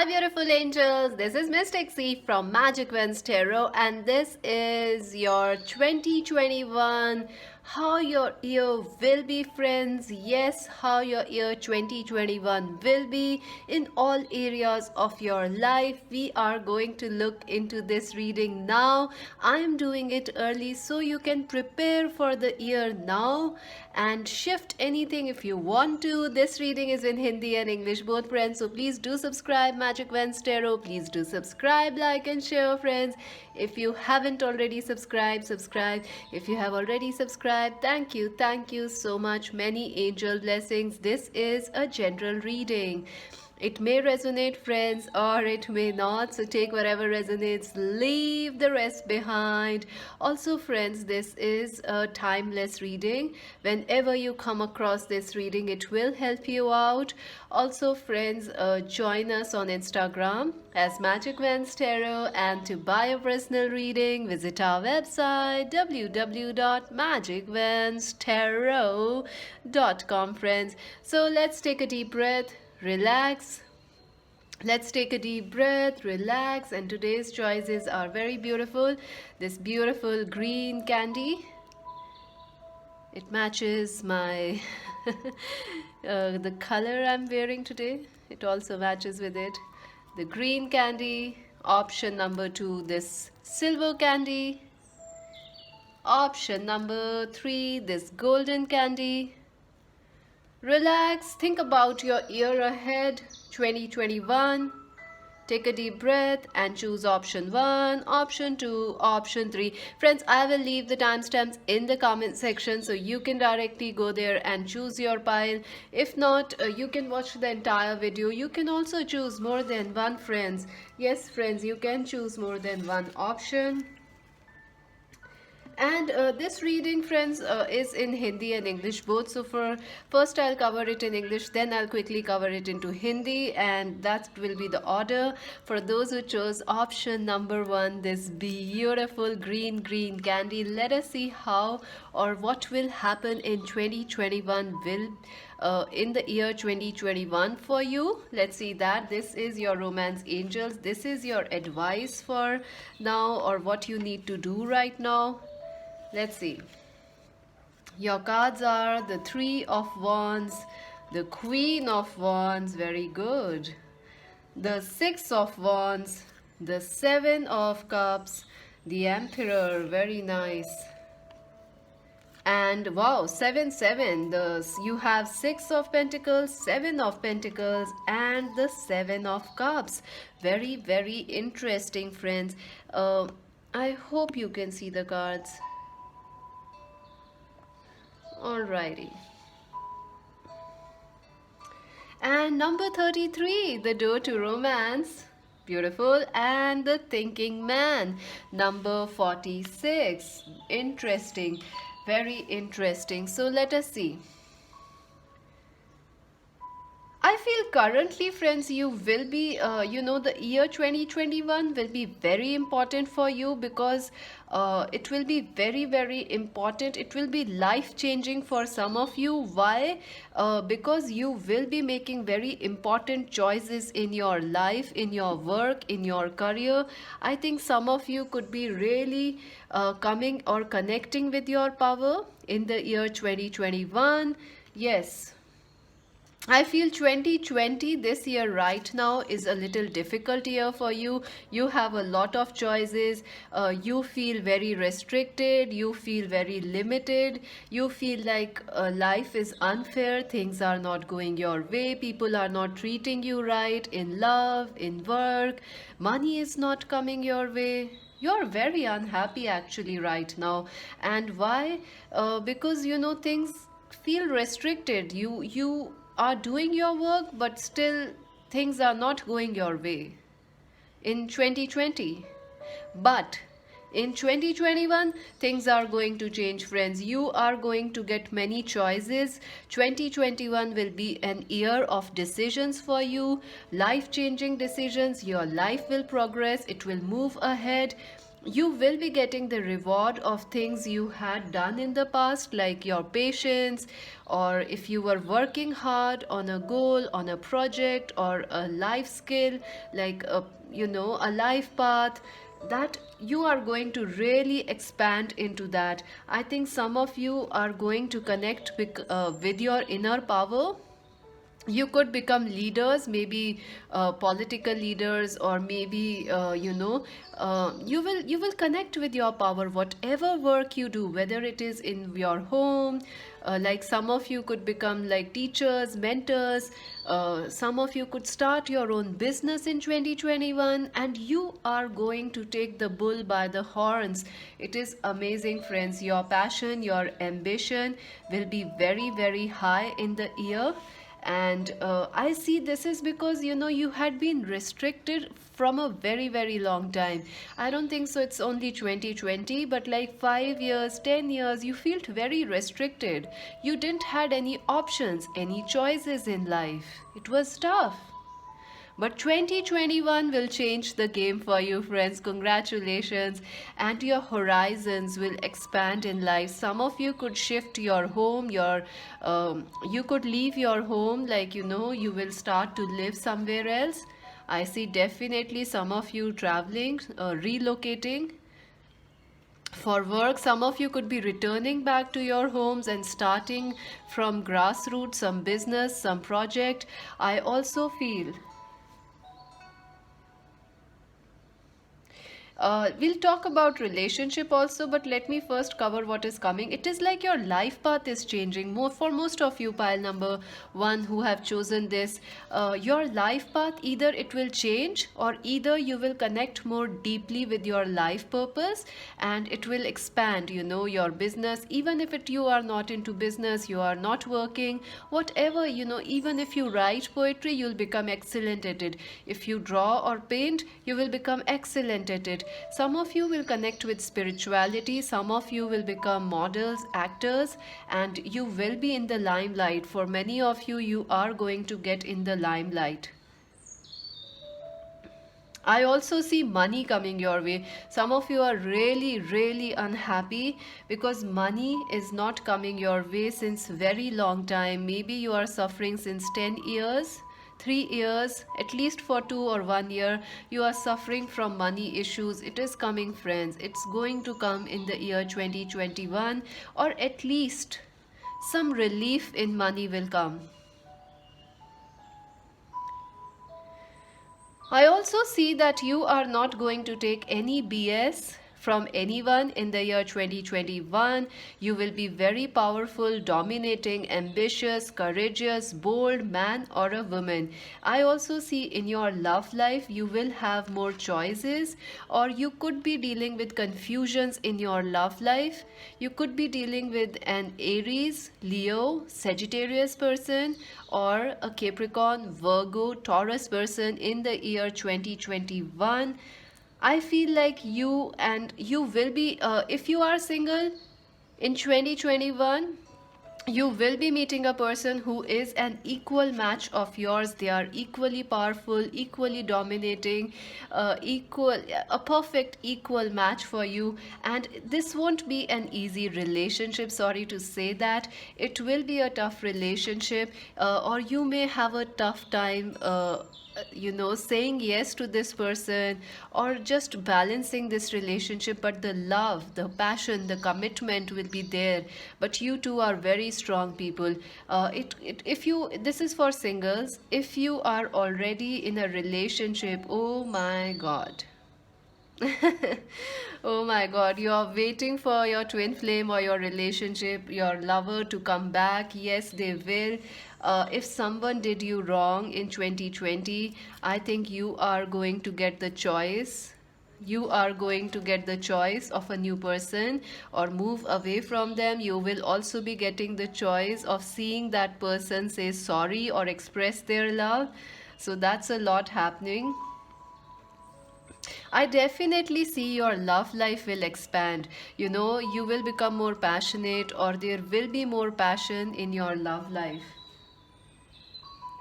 Hi beautiful angels, this is Mystic C from Magic Vans Tarot and this is your 2021 how your year will be, friends. Yes, how your year 2021 will be in all areas of your life. We are going to look into this reading now. I am doing it early so you can prepare for the year now and shift anything if you want to. This reading is in Hindi and English both, friends, so please do subscribe Magic Vans Tarot. Please do subscribe, like and share, friends. If you haven't already subscribed, subscribe. If you have already subscribed, thank you so much. Many angel blessings. This is a general reading. It may resonate, friends, or it may not. So take whatever resonates, leave the rest behind. Also, friends, this is a timeless reading. Whenever you come across this reading, it will help you out. Also, friends, join us on Instagram as Magic Vans Tarot, and to buy a personal reading, visit our website www.magicvanstarot.com, friends. So let's take a deep breath. Relax. Let's take a deep breath, relax, and today's choices are very beautiful. This beautiful green candy, it matches my the color I'm wearing today. It also matches with it. The green candy, option number 2, this silver candy, option number 3, this golden candy. Relax, think about your year ahead, 2021. Take a deep breath and choose option 1, option 2, option 3. Friends, I will leave the timestamps in the comment section so you can directly go there and choose your pile. If not, you can watch the entire video. You can also choose more than one, friends. Yes, friends, you can choose more than one option. And this reading, friends, is in Hindi and English both. So first I'll cover it in English, then I'll quickly cover it into Hindi, and that will be the order. For those who chose option number 1, this beautiful green candy, let us see how or what will happen in 2021 in the year 2021 for you. Let's see that. This is your romance angels. This is your advice for now, or what you need to do right now. Let's see. Your cards are the 3 of Wands, the Queen of Wands, very good, the 6 of Wands, the 7 of Cups, the Emperor, very nice. And wow, 7 7, you have 6 of Pentacles, 7 of Pentacles, and the 7 of Cups. Very interesting, friends. I hope you can see the cards. Alrighty. And number 33, the door to romance. Beautiful. And the thinking man. Number 46. Interesting. Very interesting. So let us see. I feel currently, friends, you will be, the year 2021 will be very important for you because it will be very important. It will be life-changing for some of you. Why? Because you will be making very important choices in your life, in your work, in your career. I think some of you could be really coming or connecting with your power in the year 2021. Yes. I feel 2020, this year right now, is a little difficult year for you. You have a lot of choices. You feel very restricted. You feel very limited. You feel like life is unfair. Things are not going your way. People are not treating you right in love, in work. Money is not coming your way. You're very unhappy actually right now. And why? Because things feel restricted. You are doing your work, but still things are not going your way in 2020. But in 2021, things are going to change, friends. You are going to get many choices. 2021 will be an year of decisions for you, life-changing decisions. Your life will progress. It will move ahead. you will be getting the reward of things you had done in the past, like your patience, or if you were working hard on a goal, on a project, or a life skill, like a life path, that you are going to really expand into that. I think some of you are going to connect with your inner power. You could become leaders, maybe political leaders, or maybe you will connect with your power, whatever work you do, whether it is in your home. Like some of you could become like teachers, mentors. Some of you could start your own business in 2021, and you are going to take the bull by the horns. It is amazing, friends. Your passion, your ambition will be very, very high in the year. And I see this is because you had been restricted from a very, very long time. I don't think so it's only 2020, but like 5 years, 10 years, you felt very restricted. You didn't had any options, any choices in life. It was tough. But 2021 will change the game for you, friends. Congratulations. And your horizons will expand in life. Some of you could shift your home, you could leave your home, like, you will start to live somewhere else. I see definitely some of you traveling, relocating for work. Some of you could be returning back to your homes and starting from grassroots, some business, some project. I also feel we'll talk about relationship also, but let me first cover what is coming. It is like your life path is changing. More for most of you, pile number one, who have chosen this. Your life path, either it will change, or either you will connect more deeply with your life purpose, and it will expand. Your business. Even if you are not into business, you are not working, whatever. Even if you write poetry, you'll become excellent at it. If you draw or paint, you will become excellent at it. Some of you will connect with spirituality, some of you will become models, actors, and you will be in the limelight. For many of you, you are going to get in the limelight. I also see money coming your way. Some of you are really, really unhappy because money is not coming your way since very long time. Maybe you are suffering since 10 years, 3 years, at least for 2 or 1 year. You are suffering from money issues. It is coming, friends. It's going to come in the year 2021, or at least some relief in money will come. I also see that you are not going to take any BS from anyone in the year 2021. You will be very powerful, dominating, ambitious, courageous, bold man or a woman. I also see in your love life you will have more choices, or you could be dealing with confusions in your love life. You could be dealing with an Aries, Leo, Sagittarius person, or a Capricorn, Virgo, Taurus person in the year 2021. I feel like you will be, if you are single in 2021, you will be meeting a person who is an equal match of yours. They are equally powerful, equally dominating, a perfect equal match for you. And this won't be an easy relationship, sorry to say that. It will be a tough relationship, or you may have a tough time saying yes to this person, or just balancing this relationship. But the love, the passion, the commitment will be there. But you two are very strong people. If you, this is for singles. If you are already in a relationship, oh my god. Oh my god, you are waiting for your twin flame or your relationship, your lover to come back. Yes, they will. If someone did you wrong in 2020, I think you are going to get the choice. You are going to get the choice of a new person, or move away from them. You will also be getting the choice of seeing that person say sorry or express their love. So that's a lot happening. I definitely see your love life will expand. You will become more passionate, or there will be more passion in your love life.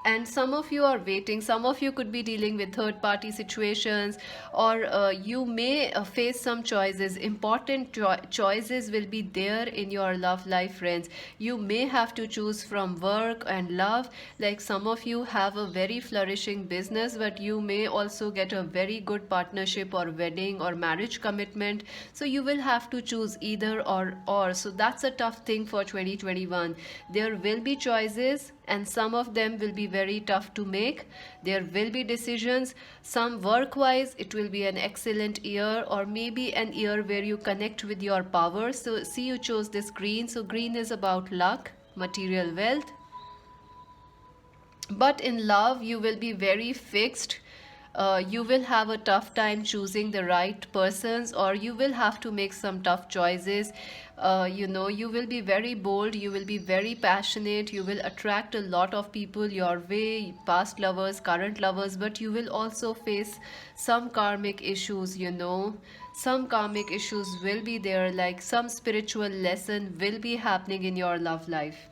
And some of you are waiting, some of you could be dealing with third party situations, or you may face some choices, important choices will be there in your love life, friends. You may have to choose from work and love. Like some of you have a very flourishing business, but you may also get a very good partnership or wedding or marriage commitment, so you will have to choose either or. So that's a tough thing for 2021. There will be choices, and some of them will be very tough to make. There will be decisions. Some work wise, it will be an excellent year, or maybe an year where you connect with your power. So, see, you chose this green. So, green is about luck, material wealth. But in love, you will be very fixed. You will have a tough time choosing the right persons, or you will have to make some tough choices. You will be very bold, you will be very passionate, you will attract a lot of people your way, past lovers, current lovers, but you will also face some karmic issues, Some karmic issues will be there, like some spiritual lesson will be happening in your love life.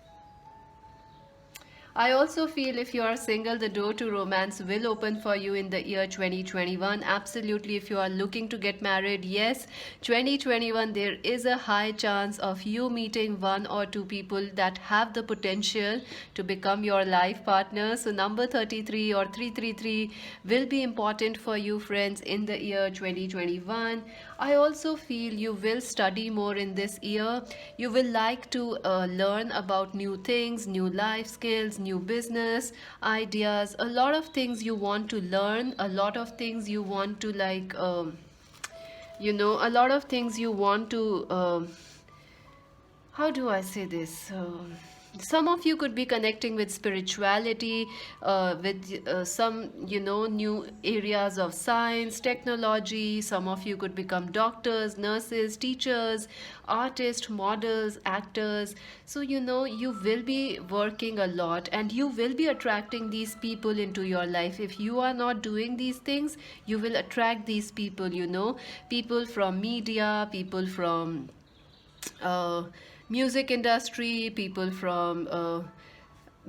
I also feel if you are single, the door to romance will open for you in the year 2021. Absolutely, if you are looking to get married, yes, 2021, there is a high chance of you meeting one or two people that have the potential to become your life partner. So, number 33 or 333 will be important for you, friends, in the year 2021. I also feel you will study more in this year. You will like to learn about new things, new life skills, new business ideas, a lot of things you want to learn, a lot of things you want to a lot of things you want to, how do I say this? Some of you could be connecting with spirituality, with some, new areas of science, technology. Some of you could become doctors, nurses, teachers, artists, models, actors. So, you will be working a lot, and you will be attracting these people into your life. If you are not doing these things, you will attract these people, people from media, people from uh, music industry, people from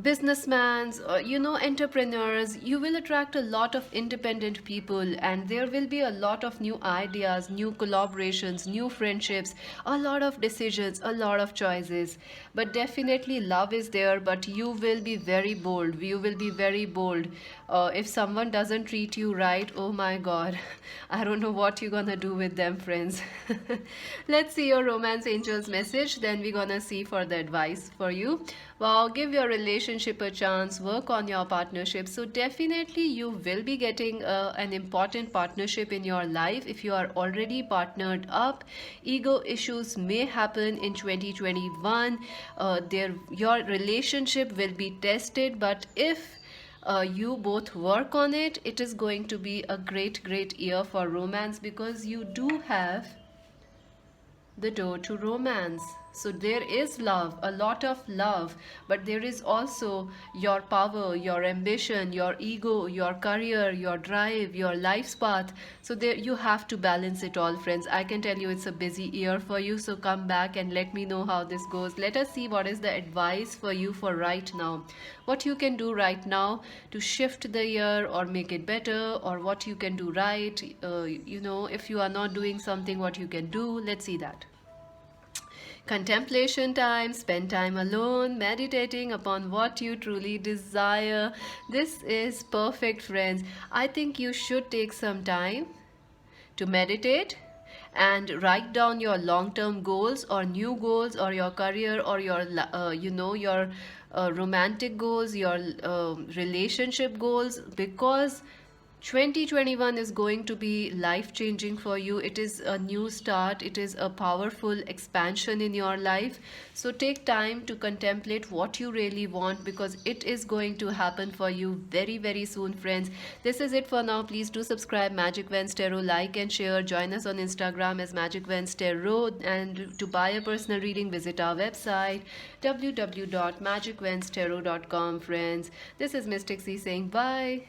businessmen, entrepreneurs. You will attract a lot of independent people, and there will be a lot of new ideas, new collaborations, new friendships, a lot of decisions, a lot of choices. But definitely love is there, but you will be very bold. You will be very bold. If someone doesn't treat you right, oh my god, I don't know what you're gonna do with them, friends. Let's see your romance angels message, then we're gonna see for the advice for you. Wow, give your relationship a chance, work on your partnership. So definitely you will be getting an important partnership in your life. If you are already partnered up, ego issues may happen in 2021. Your relationship will be tested, but if you both work on it, it is going to be a great year for romance, because you do have the door to romance. So there is love, a lot of love, but there is also your power, your ambition, your ego, your career, your drive, your life's path. So there you have to balance it all, friends. I can tell you it's a busy year for you, so come back and let me know how this goes. Let us see what is the advice for you for right now. What you can do right now to shift the year or make it better, or what you can do right. If you are not doing something, what you can do. Let's see that. Contemplation time, spend time alone, meditating upon what you truly desire. This is perfect, friends. I think you should take some time to meditate and write down your long-term goals or new goals, or your career, or your your romantic goals, your relationship goals, because 2021 is going to be life changing for you. It is a new start, it is a powerful expansion in your life. So take time to contemplate what you really want, because it is going to happen for you very soon, friends. This is it for now. Please do subscribe Magic Vans Tarot, like and share. Join us on Instagram as Magic Vans Tarot, and to buy a personal reading, visit our website www.magicvanstarot.com, friends. This is Mystic C saying bye.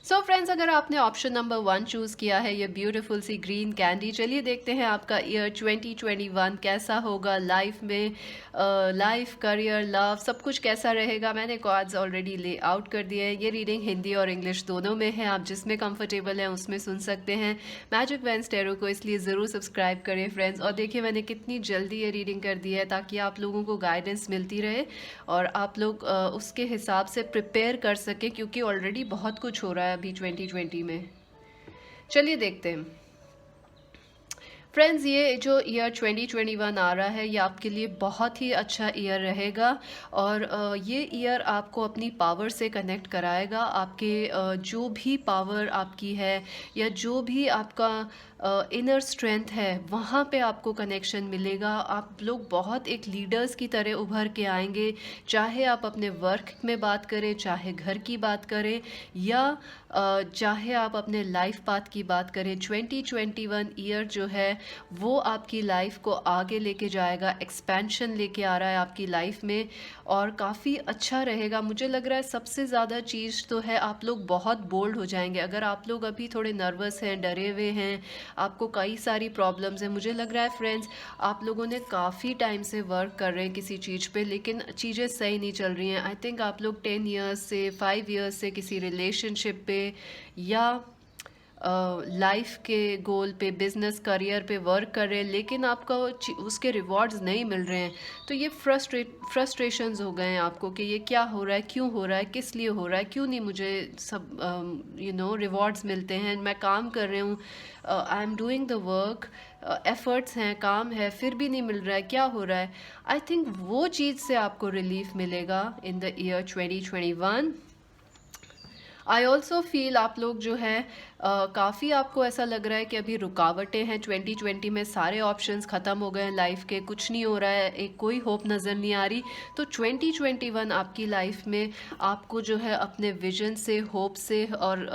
So friends, अगर आपने option number 1 choose किया है, ये beautiful सी green candy, चलिए देखते हैं आपका year 2021 कैसा होगा लाइफ में। लाइफ, करियर, लव, सब कुछ कैसा रहेगा। मैंने कार्ड्स ऑलरेडी ले आउट कर दिए हैं। ये रीडिंग हिंदी और इंग्लिश दोनों में है, आप जिसमें कंफर्टेबल हैं उसमें सुन सकते हैं। मैजिक वेन्स टैरो को इसलिए ज़रूर सब्सक्राइब करें फ्रेंड्स। और देखिए मैंने कितनी जल्दी ये रीडिंग कर दी है, ताकि आप लोगों को गाइडेंस मिलती रहे और आप लोग उसके हिसाब से प्रिपेयर कर सकें, क्योंकि ऑलरेडी बहुत कुछ हो रहा है अभी 2020 में। चलिए देखते हैं फ्रेंड्स, ये जो ईयर 2021 आ रहा है, ये आपके लिए बहुत ही अच्छा ईयर रहेगा। और ये ईयर आपको अपनी पावर से कनेक्ट कराएगा। आपके जो भी पावर आपकी है, या जो भी आपका इनर स्ट्रेंथ है, वहाँ पे आपको कनेक्शन मिलेगा। आप लोग बहुत एक लीडर्स की तरह उभर के आएंगे। चाहे आप अपने वर्क में बात करें, चाहे घर की बात करें, या चाहे आप अपने लाइफ पाथ की बात करें। 2021 ईयर जो है वो आपकी लाइफ को आगे लेके जाएगा, एक्सपेंशन लेके आ रहा है आपकी लाइफ में, और काफ़ी अच्छा रहेगा। मुझे लग रहा है सबसे ज़्यादा चीज़ तो है, आप लोग बहुत बोल्ड हो जाएंगे। अगर आप लोग अभी थोड़े नर्वस हैं, डरे हुए हैं, आपको कई सारी प्रॉब्लम्स हैं, मुझे लग रहा है फ्रेंड्स आप लोगों ने काफ़ी टाइम से वर्क कर रहे हैं किसी चीज़ पे, लेकिन चीज़ें सही नहीं चल रही हैं। आई थिंक आप लोग 10 ईयर्स से, 5 ईयर्स से किसी रिलेशनशिप पे, या लाइफ के गोल पे, बिजनेस करियर पे वर्क कर रहे हैं, लेकिन आपका उसके रिवॉर्ड्स नहीं मिल रहे हैं। तो ये फ्रस्ट्रेशंस हो गए हैं आपको कि ये क्या हो रहा है, क्यों हो रहा है, किस लिए हो रहा है, क्यों नहीं मुझे सब रिवॉर्ड्स मिलते हैं। मैं काम कर रही हूँ, आई am doing the work, efforts हैं, काम है, फिर भी नहीं मिल रहा है, क्या हो रहा है। आई थिंक वो चीज़ से आपको रिलीफ मिलेगा इन the year 2021। I also feel आप लोग जो है काफ़ी, आपको ऐसा लग रहा है कि अभी रुकावटें हैं 2020 में, सारे ऑप्शंस ख़त्म हो गए हैं लाइफ के, कुछ नहीं हो रहा है, एक कोई होप नज़र नहीं आ रही। तो 2021 आपकी लाइफ में आपको जो है अपने विजन से, होप से और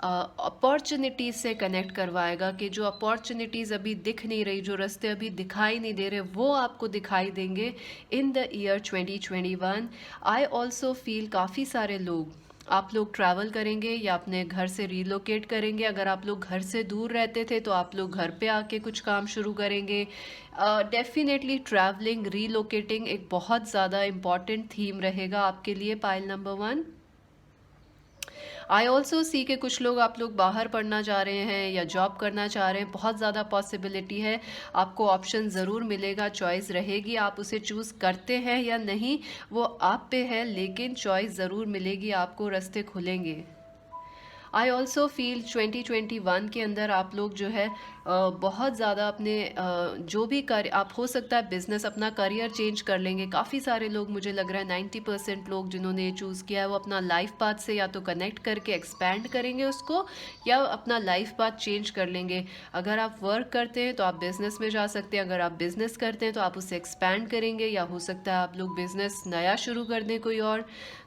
अपॉर्चुनिटीज़ से कनेक्ट करवाएगा, कि जो अपॉर्चुनिटीज़ अभी दिख नहीं रही, जो रास्ते अभी दिखाई नहीं दे रहे, वो आपको दिखाई देंगे इन the year 2021। I also feel काफ़ी सारे लोग, आप लोग ट्रैवल करेंगे या अपने घर से रीलोकेट करेंगे। अगर आप लोग घर से दूर रहते थे तो आप लोग घर पे आके कुछ काम शुरू करेंगे। डेफिनेटली ट्रैवलिंग, रीलोकेटिंग एक बहुत ज़्यादा इम्पॉर्टेंट थीम रहेगा आपके लिए, pile number 1। I also see के कुछ लोग, आप लोग बाहर पढ़ना चाह रहे हैं या जॉब करना चाह रहे हैं, बहुत ज़्यादा पॉसिबिलिटी है, आपको ऑप्शन ज़रूर मिलेगा, चॉइस रहेगी, आप उसे चूज़ करते हैं या नहीं वो आप पे है, लेकिन चॉइस ज़रूर मिलेगी, आपको रास्ते खुलेंगे। आई ऑल्सो फील 2021 के अंदर आप लोग जो है बहुत ज़्यादा अपने जो भी कर, आप हो सकता है बिज़नेस, अपना करियर चेंज कर लेंगे। काफ़ी सारे लोग, मुझे लग रहा है 90% लोग जिन्होंने ये चूज़ किया है, वो अपना लाइफ पाथ से या तो कनेक्ट करके एक्सपैंड करेंगे उसको, या अपना लाइफ पाथ चेंज कर लेंगे। अगर आप वर्क करते हैं तो आप बिज़नेस में जा सकते हैं, अगर आप बिज़नेस करते हैं तो आप उसे एक्सपैंड करेंगे, या हो सकता है आप लोग बिज़नेस नया शुरू कर दें कोई और।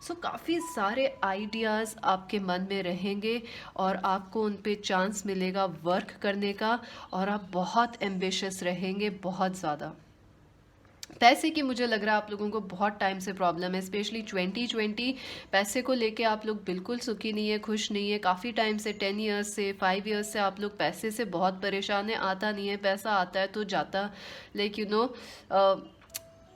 सो काफ़ी सारे आइडियाज़ आपके मन में रहेंगे और आपको उन पे चांस मिलेगा वर्क करने का, और आप बहुत एम्बिशियस रहेंगे, बहुत ज़्यादा। पैसे की मुझे लग रहा है आप लोगों को बहुत टाइम से प्रॉब्लम है, स्पेशली 2020 पैसे को लेके आप लोग बिल्कुल सुखी नहीं है, खुश नहीं है। काफ़ी टाइम से, 10 ईयर्स से, 5 ईयर्स से आप लोग पैसे से बहुत परेशान है। आता नहीं है पैसा, आता है तो जाता, लाइक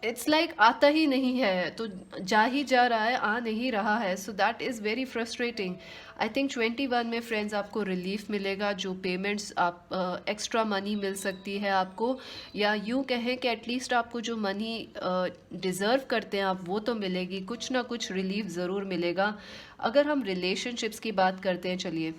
इट्स लाइक आता ही नहीं है, तो जा ही जा रहा है, आ नहीं रहा है। So that is very frustrating. I think 21 में फ्रेंड्स आपको रिलीफ मिलेगा, जो पेमेंट्स आप एक्स्ट्रा मनी मिल सकती है आपको, या यूँ कहें कि एटलीस्ट आपको जो मनी डिज़र्व करते हैं आप, वो तो मिलेगी, कुछ ना कुछ रिलीफ ज़रूर मिलेगा। अगर हम रिलेशनशिप्स की बात करते हैं, चलिए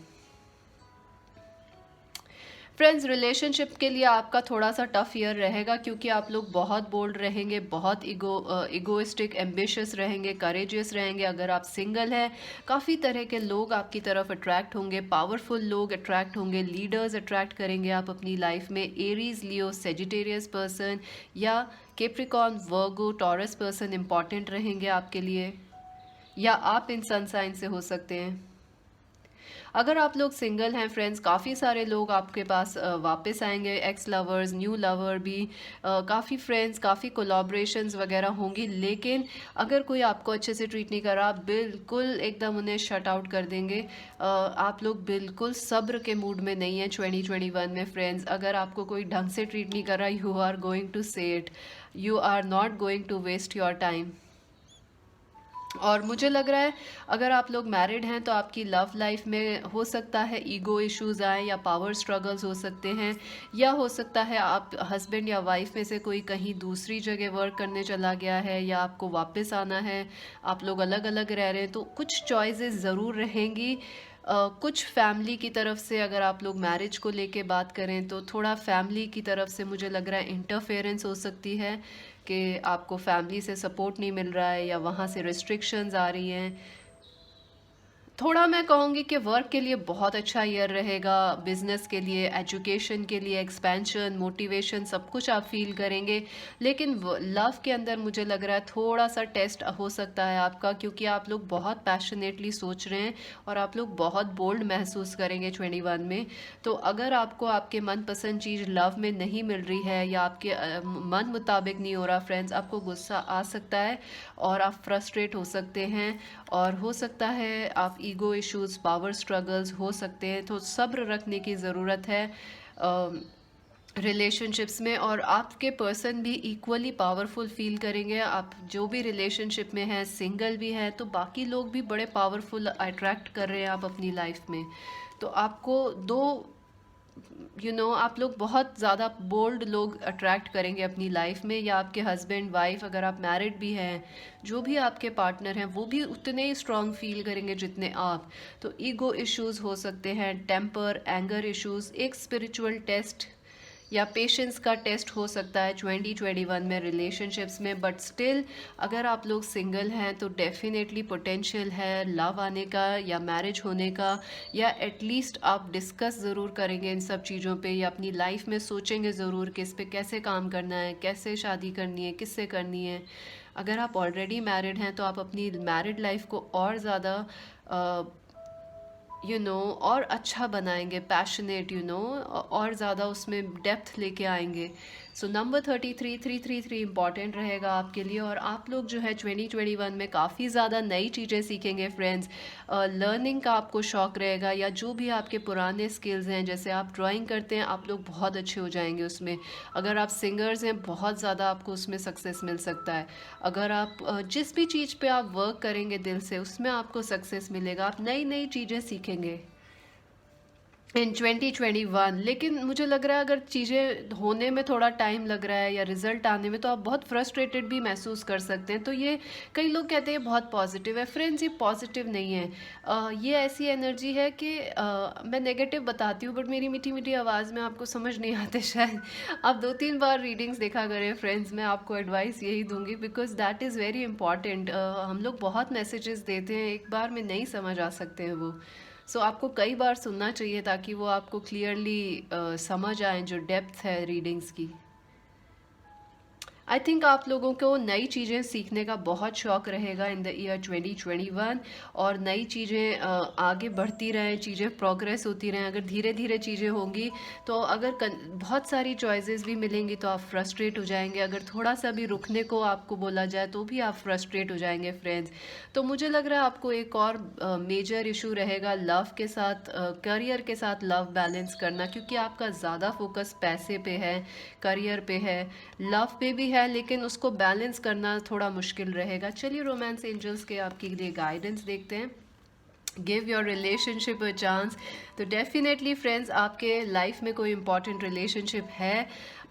फ्रेंड्स, रिलेशनशिप के लिए आपका थोड़ा सा टफ ईयर रहेगा, क्योंकि आप लोग बहुत बोल्ड रहेंगे, बहुत इगोइस्टिक, एम्बिशियस रहेंगे, करेजियस रहेंगे। अगर आप सिंगल हैं, काफ़ी तरह के लोग आपकी तरफ अट्रैक्ट होंगे, पावरफुल लोग अट्रैक्ट होंगे, लीडर्स अट्रैक्ट करेंगे आप अपनी लाइफ में। एरीज, लियो, सेजिटेरियस पर्सन या कैप्रिकॉर्न, वर्गो, टॉरस पर्सन इंपॉर्टेंट रहेंगे आपके लिए, या आप इन सन साइन से हो सकते हैं। अगर आप लोग सिंगल हैं फ्रेंड्स, काफ़ी सारे लोग आपके पास वापस आएंगे, एक्स लवर्स, न्यू लवर भी, काफ़ी फ्रेंड्स, काफ़ी कोलैबोरेशंस वगैरह होंगी। लेकिन अगर कोई आपको अच्छे से ट्रीट नहीं कर रहा, आप बिल्कुल एकदम उन्हें शट आउट कर देंगे। आप लोग बिल्कुल सब्र के मूड में नहीं है 2021 में फ्रेंड्स। अगर आपको कोई ढंग से ट्रीट नहीं कर रहा, you are going to say it, you are not going to waste your time. और मुझे लग रहा है अगर आप लोग मैरिड हैं तो आपकी लव लाइफ में हो सकता है ईगो इश्यूज आए, या पावर स्ट्रगल्स हो सकते हैं, या हो सकता है आप हस्बैंड या वाइफ में से कोई कहीं दूसरी जगह वर्क करने चला गया है, या आपको वापस आना है, आप लोग अलग अलग रह रहे हैं, तो कुछ चॉइसेस ज़रूर रहेंगी। कुछ फैमिली की तरफ से अगर आप लोग मैरिज को लेके बात करें तो थोड़ा फैमिली की तरफ से मुझे लग रहा है इंटरफेरेंस हो सकती है, कि आपको फैमिली से सपोर्ट नहीं मिल रहा है, या वहाँ से रिस्ट्रिक्शंस आ रही हैं। थोड़ा मैं कहूँगी कि वर्क के लिए बहुत अच्छा ईयर रहेगा, बिजनेस के लिए, एजुकेशन के लिए, एक्सपेंशन, मोटिवेशन, सब कुछ आप फील करेंगे। लेकिन लव के अंदर मुझे लग रहा है थोड़ा सा टेस्ट हो सकता है आपका, क्योंकि आप लोग बहुत पैशनेटली सोच रहे हैं और आप लोग बहुत बोल्ड महसूस करेंगे 21 में। तो अगर आपको आपके मनपसंद चीज़ लव में नहीं मिल रही है, या आपके मन मुताबिक नहीं हो रहा फ्रेंड्स, आपको गुस्सा आ सकता है और आप फ्रस्ट्रेट हो सकते हैं, और हो सकता है आप ईगो इश्यूज, पावर स्ट्रगल्स हो सकते हैं। तो सब्र रखने की ज़रूरत है रिलेशनशिप्स में, और आपके पर्सन भी इक्वली पावरफुल फील करेंगे। आप जो भी रिलेशनशिप में हैं, सिंगल भी हैं, तो बाकी लोग भी बड़े पावरफुल अट्रैक्ट कर रहे हैं आप अपनी लाइफ में। तो आपको दो आप लोग बहुत ज़्यादा बोल्ड लोग अट्रैक्ट करेंगे अपनी लाइफ में, या आपके हस्बैंड वाइफ, अगर आप मैरिड भी हैं, जो भी आपके पार्टनर हैं वो भी उतने ही स्ट्रॉन्ग फील करेंगे जितने आप। तो ईगो इश्यूज हो सकते हैं, टेम्पर, एंगर इश्यूज, एक स्पिरिचुअल टेस्ट या पेशेंस का टेस्ट हो सकता है 2021 में रिलेशनशिप्स में। बट स्टिल अगर आप लोग सिंगल हैं तो डेफिनेटली पोटेंशियल है लव आने का, या मैरिज होने का, या एटलीस्ट आप डिस्कस ज़रूर करेंगे इन सब चीज़ों पे, या अपनी लाइफ में सोचेंगे ज़रूर कि इस पे कैसे काम करना है, कैसे शादी करनी है, किससे करनी है। अगर आप ऑलरेडी मैरिड हैं तो आप अपनी मैरिड लाइफ को और ज़्यादा और अच्छा बनाएंगे, पैशनेट, और ज़्यादा उसमें डेप्थ लेके आएंगे। सो नंबर 33333 इंपॉर्टेंट रहेगा आपके लिए। और आप लोग जो है 2021 में काफ़ी ज़्यादा नई चीज़ें सीखेंगे फ्रेंड्स। लर्निंग का आपको शौक़ रहेगा, या जो भी आपके पुराने स्किल्स हैं, जैसे आप ड्राइंग करते हैं, आप लोग बहुत अच्छे हो जाएंगे उसमें। अगर आप सिंगर्स हैं, बहुत ज़्यादा आपको उसमें सक्सेस मिल सकता है। अगर आप जिस भी चीज़ पे आप वर्क करेंगे दिल से, उसमें आपको सक्सेस मिलेगा, आप नई नई चीज़ें सीखेंगे इन 2021। लेकिन मुझे लग रहा है अगर चीज़ें होने में थोड़ा टाइम लग रहा है, या रिजल्ट आने में, तो आप बहुत फ्रस्ट्रेटेड भी महसूस कर सकते हैं। तो ये कई लोग कहते हैं बहुत पॉजिटिव है, फ्रेंड्स ये पॉजिटिव नहीं है। ये ऐसी एनर्जी है कि मैं नेगेटिव बताती हूँ, बट मेरी मीठी मीठी आवाज़ में आपको समझ नहीं आते शायद। आप 2-3 बार रीडिंग्स देखा करें फ्रेंड्स, मैं आपको एडवाइस यही दूंगी, because that is very important. हम लोग बहुत मैसेजेस देते हैं, एक बार में नहीं समझ आ सकते हैं वो। सो आपको कई बार सुनना चाहिए ताकि वो आपको क्लियरली समझ आए, जो डेप्थ है रीडिंग्स की। आई थिंक आप लोगों को नई चीज़ें सीखने का बहुत शौक रहेगा इन द ईयर 2021, और नई चीज़ें आगे बढ़ती रहें, चीज़ें प्रोग्रेस होती रहें। अगर धीरे धीरे चीज़ें होंगी तो अगर बहुत सारी चॉइसेस भी मिलेंगी तो आप फ्रस्ट्रेट हो जाएंगे। अगर थोड़ा सा भी रुकने को आपको बोला जाए तो भी आप फ्रस्ट्रेट हो जाएंगे फ्रेंड्स। तो मुझे लग रहा है आपको एक और मेजर इशू रहेगा लव के साथ, करियर के साथ लव बैलेंस करना, क्योंकि आपका ज़्यादा फोकस पैसे पे है, करियर पे है, लव पे भी है, लेकिन उसको बैलेंस करना थोड़ा मुश्किल रहेगा। चलिए रोमांस एंजल्स के आपके लिए गाइडेंस देखते हैं। Give your relationship a chance. तो डेफिनेटली फ्रेंड्स आपके लाइफ में कोई इंपॉर्टेंट रिलेशनशिप है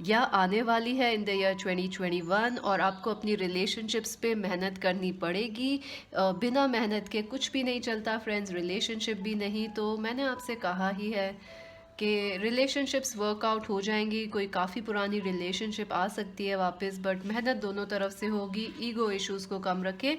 या आने वाली है इन द ईयर 2021, और आपको अपनी रिलेशनशिप्स पे मेहनत करनी पड़ेगी। बिना मेहनत के कुछ भी नहीं चलता फ्रेंड्स, रिलेशनशिप भी नहीं। तो मैंने आपसे कहा ही है कि रिलेशनशिप्स वर्कआउट हो जाएंगी, कोई काफ़ी पुरानी रिलेशनशिप आ सकती है वापस, बट मेहनत दोनों तरफ से होगी। ईगो इश्यूज़ को कम रखें।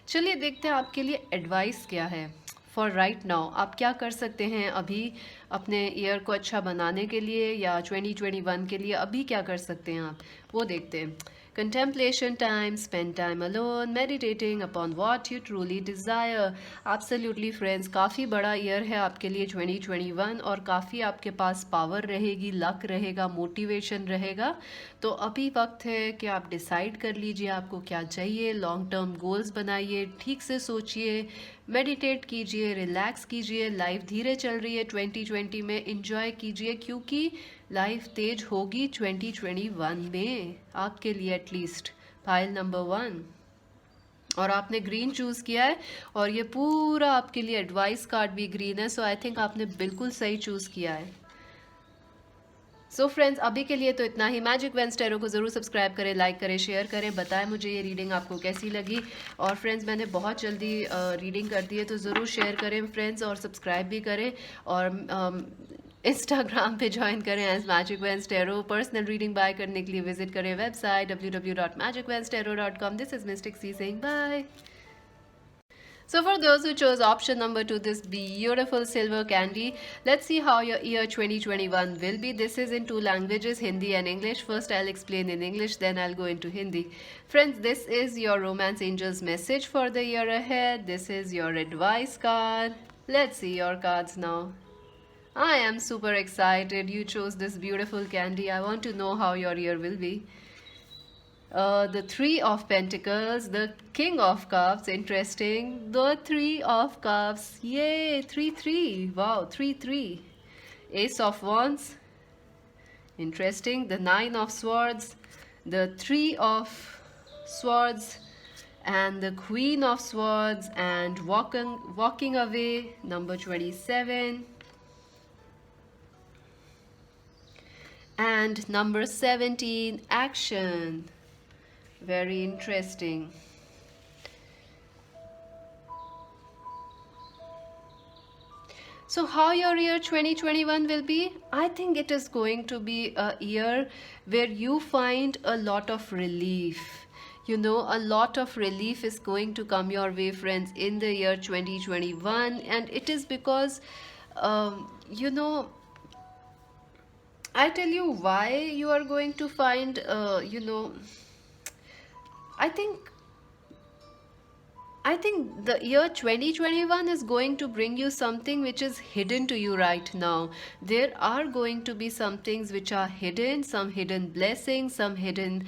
चलिए देखते हैं आपके लिए एडवाइस क्या है फॉर राइट नाउ। आप क्या कर सकते हैं अभी अपने ईयर को अच्छा बनाने के लिए, या 2021 के लिए अभी क्या कर सकते हैं आप, वो देखते हैं। contemplation time, spend time alone, meditating upon what you truly desire. Absolutely friends, काफ़ी बड़ा ईयर है आपके लिए 2021, और काफ़ी आपके पास पावर रहेगी, लक रहेगा, मोटिवेशन रहेगा। तो अभी वक्त है कि आप डिसाइड कर लीजिए आपको क्या चाहिए। लॉन्ग टर्म गोल्स बनाइए, ठीक से सोचिए, मेडिटेट कीजिए, रिलैक्स कीजिए। लाइफ धीरे चल रही है 2020 में, इंजॉय कीजिए, क्योंकि लाइफ तेज होगी 2021 में आपके लिए, एटलीस्ट फाइल नंबर 1। और आपने ग्रीन चूज़ किया है, और ये पूरा आपके लिए एडवाइस कार्ड भी ग्रीन है, सो आई थिंक आपने बिल्कुल सही चूज़ किया है। सो फ्रेंड्स, अभी के लिए तो इतना ही। मैजिक वेंस टैरो को ज़रूर सब्सक्राइब करें, लाइक करें, शेयर करें, बताएं मुझे ये रीडिंग आपको कैसी लगी। और फ्रेंड्स, मैंने बहुत जल्दी रीडिंग कर दी है, तो ज़रूर शेयर करें फ्रेंड्स, और सब्सक्राइब भी करें, और इंस्टाग्राम पे ज्वाइन करें as Magic Vens Tarot. Personal reading buy करने के लिए विजिट करें website www.magicvenstarot.com। This is Mystic C saying bye. So for those who chose option number 2, this beautiful silver candy, let's see how your year 2021 will be. This is in two languages, Hindi and English. First I'll explain in English, then I'll go into Hindi. Friends, this is your romance angel's message for the year ahead. This is your advice card. Let's see your cards now. I am super excited. You chose this beautiful candy. I want to know how your year will be. The Three of Pentacles, the King of Cups, interesting. The Three of Cups, yay, 3-3, wow, 3-3. Ace of Wands, interesting. The Nine of Swords, the Three of Swords, and the Queen of Swords, and walking away, number 27. And number 17, action. Very interesting. So how your year 2021 will be? I think it is going to be a year where you find a lot of relief. You know, a lot of relief is going to come your way, friends, in the year 2021. And it is because, you know, I tell you why you are going to find, I think the year 2021 is going to bring you something which is hidden to you right now. There are going to be some things which are hidden, some hidden blessings, some hidden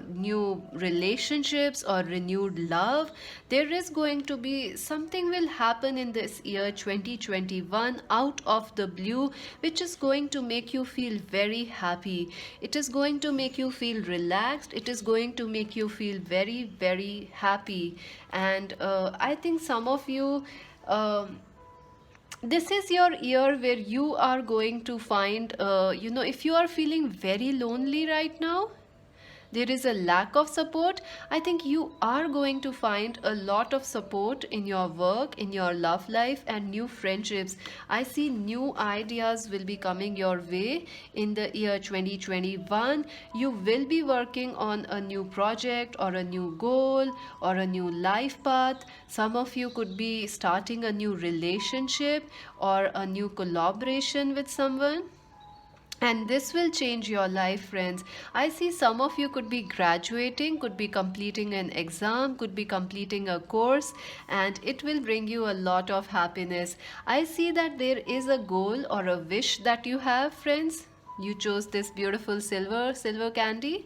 new relationships or renewed love. There is going to be something will happen in this year 2021 out of the blue, which is going to make you feel very happy. It is going to make you feel relaxed. It is going to make you feel very, very happy. And I think some of you, this is your year where you are going to find, if you are feeling very lonely right now, there is a lack of support, I think you are going to find a lot of support in your work, in your love life, and new friendships. I see new ideas will be coming your way in the year 2021. You will be working on a new project or a new goal or a new life path. Some of you could be starting a new relationship or a new collaboration with someone. And this will change your life, friends. I see some of you could be graduating, could be completing an exam, could be completing a course, and it will bring you a lot of happiness. I see that there is a goal or a wish that you have, friends. You chose this beautiful silver candy.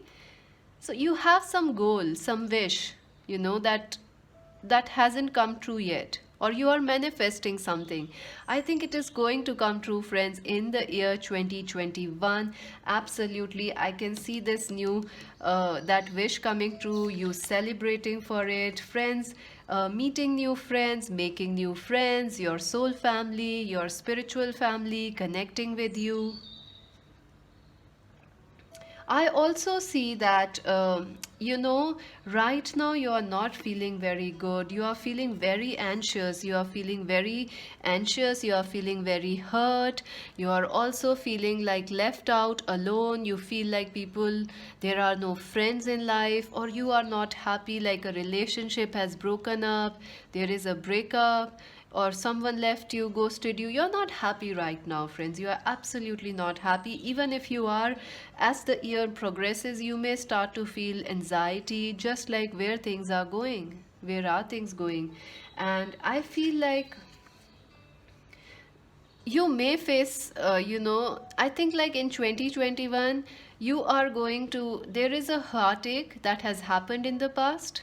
So you have some goal, some wish, that hasn't come true yet, or you are manifesting something. I think it is going to come true, friends, in the year 2021. Absolutely, I can see this new that wish coming true, you celebrating for it, friends, meeting new friends, making new friends, your soul family, your spiritual family connecting with you. I also see that, right now you are not feeling very good. You are feeling very anxious. You are feeling very anxious. You are feeling very hurt. You are also feeling like left out, alone. You feel like there are no friends in life, or you are not happy, like a relationship has broken up. There is a breakup. or someone left you, ghosted you, you're not happy right now, friends. You are absolutely not happy. Even if you are, as the year progresses, you may start to feel anxiety, just like where things are going. Where are things going? And I feel like you may face, I think like in 2021, you are going to, there is a heartache that has happened in the past.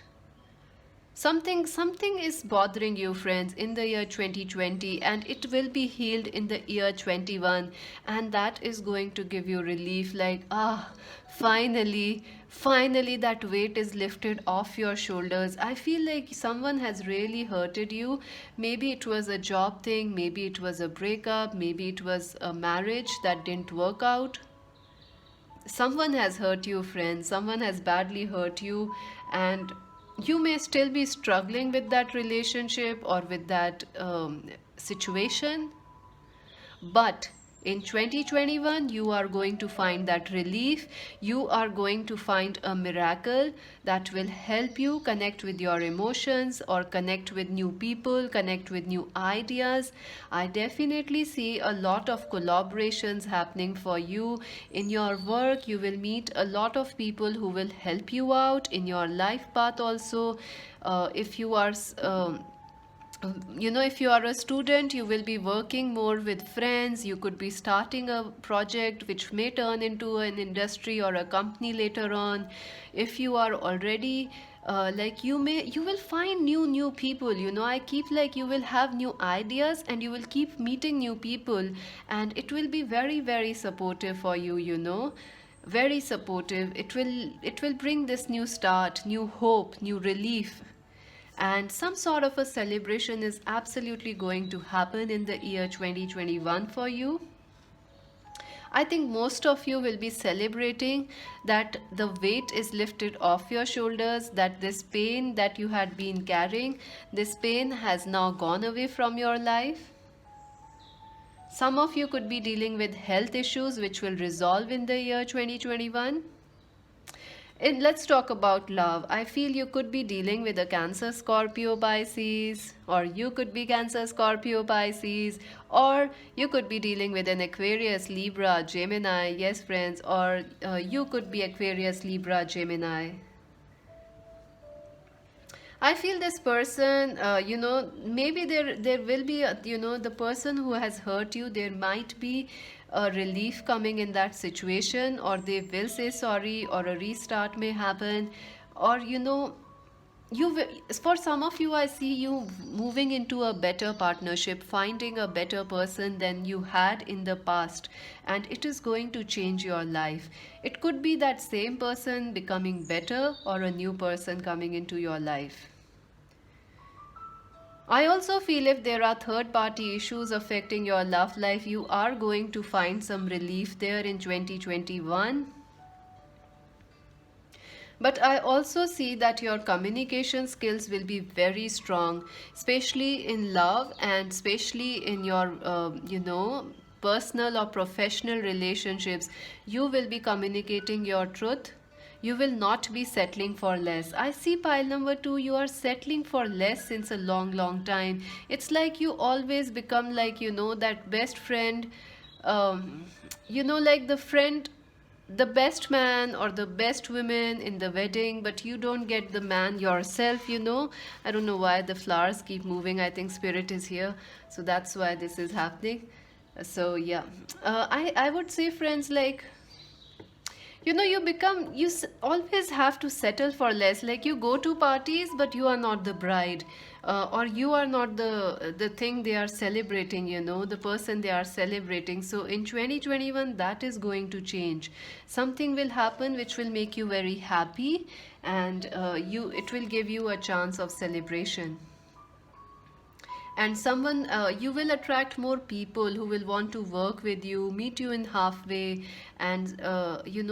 Something is bothering you, friends, in the year 2020, and it will be healed in the year 21, and that is going to give you relief. Like, finally that weight is lifted off your shoulders. I feel like someone has really hurted you. Maybe it was a job thing, maybe it was a breakup, maybe it was a marriage that didn't work out. Someone has hurt you, friends. Someone has badly hurt you, and you may still be struggling with that relationship or with that situation. But in 2021, you are going to find that relief. You are going to find a miracle that will help you connect with your emotions or connect with new people, connect with new ideas. I definitely see a lot of collaborations happening for you in your work. You will meet a lot of people who will help you out in your life path also. If you are if you are a student, you will be working more with friends. You could be starting a project which may turn into an industry or a company later on. If you are already you will find new people. I keep like you will have new ideas and you will keep meeting new people, and it will be very very supportive for you. Very supportive. It will bring this new start, new hope, new relief, and some sort of a celebration is absolutely going to happen in the year 2021 for you. I think most of you will be celebrating that the weight is lifted off your shoulders, that this pain that you had been carrying, this pain has now gone away from your life. Some of you could be dealing with health issues which will resolve in the year 2021. And let's talk about love. I feel you could be dealing with a Cancer, Scorpio, Pisces, or you could be Cancer, Scorpio, Pisces, or you could be dealing with an Aquarius, Libra, Gemini. Yes, friends, or you could be Aquarius, Libra, Gemini. I feel this person, maybe there will be, the person who has hurt you. There might be a relief coming in that situation, or they will say sorry, or a restart may happen, or for some of you, I see you moving into a better partnership, finding a better person than you had in the past, and it is going to change your life. It could be that same person becoming better, or a new person coming into your life. I also feel if there are third party issues affecting your love life, you are going to find some relief there in 2021. But I also see that your communication skills will be very strong, especially in love and especially in your, personal or professional relationships. You will be communicating your truth. You will not be settling for less. I see pile number 2, you are settling for less since a long time. It's like you always become like, that best friend, like the friend, the best man or the best woman in the wedding, but you don't get the man yourself. I don't know why the flowers keep moving. I think spirit is here, so that's why this is happening. So yeah, I would say, friends, like, always have to settle for less. Like, you go to parties but you are not the bride, or you are not the thing they are celebrating, the person they are celebrating. So in 2021, that is going to change. Something will happen which will make you very happy, and it will give you a chance of celebration. And someone, you will attract more people who will want to work with you, meet you in halfway, and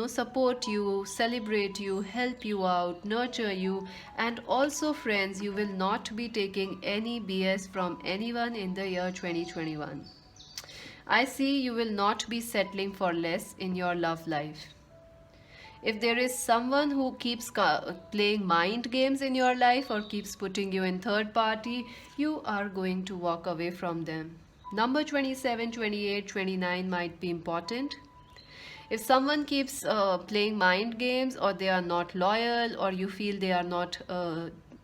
support you, celebrate you, help you out, nurture you. And also, friends, you will not be taking any BS from anyone in the year 2021. I see you will not be settling for less in your love life. If there is someone who keeps playing mind games in your life or keeps putting you in third party, you are going to walk away from them. Number 27, 28, 29 might be important. If someone keeps playing mind games, or they are not loyal, or you feel they are not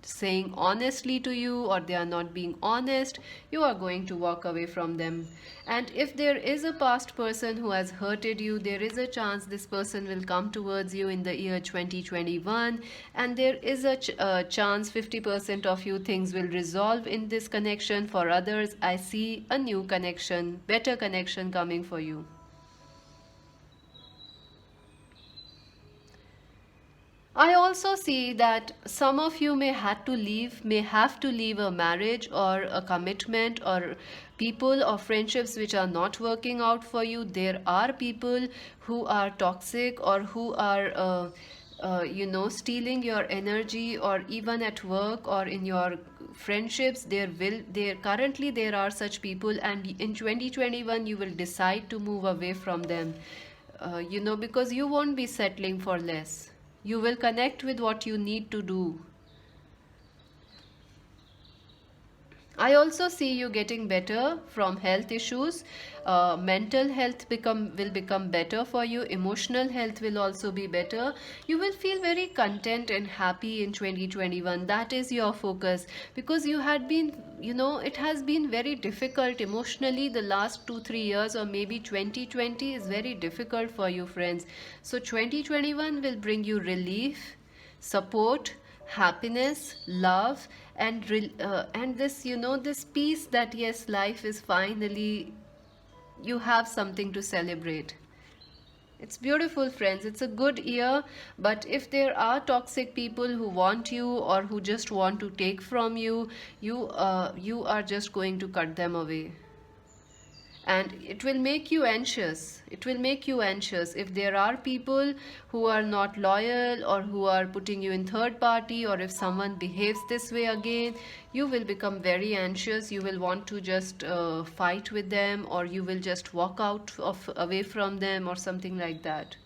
saying honestly to you, or they are not being honest, you are going to walk away from them. And if there is a past person who has hurted you, there is a chance this person will come towards you in the year 2021, and there is a chance 50% of you things will resolve in this connection. For others, I see a new connection, better connection coming for you. I also see that some of you may have to leave a marriage or a commitment, or people or friendships which are not working out for you. There are people who are toxic, or who are, stealing your energy, or even at work or in your friendships. There are such people, and in 2021 you will decide to move away from them, because you won't be settling for less. You will connect with what you need to do. I also see you getting better from health issues. Mental health will become better for you. Emotional health will also be better. You will feel very content and happy in 2021. That is your focus, because you had been, it has been very difficult emotionally the last 2 3 years, or maybe 2020 is very difficult for you, friends. So 2021 will bring you relief, support, happiness, love, and this, this peace, that yes, life is finally, you have something to celebrate. It's beautiful, friends. It's a good year. But if there are toxic people who want you, or who just want to take from you, you are just going to cut them away, and it will make you anxious. If there are people who are not loyal, or who are putting you in third party, or if someone behaves this way again, you will become very anxious. You will want to just fight with them, or you will just walk out of away from them, or something like that.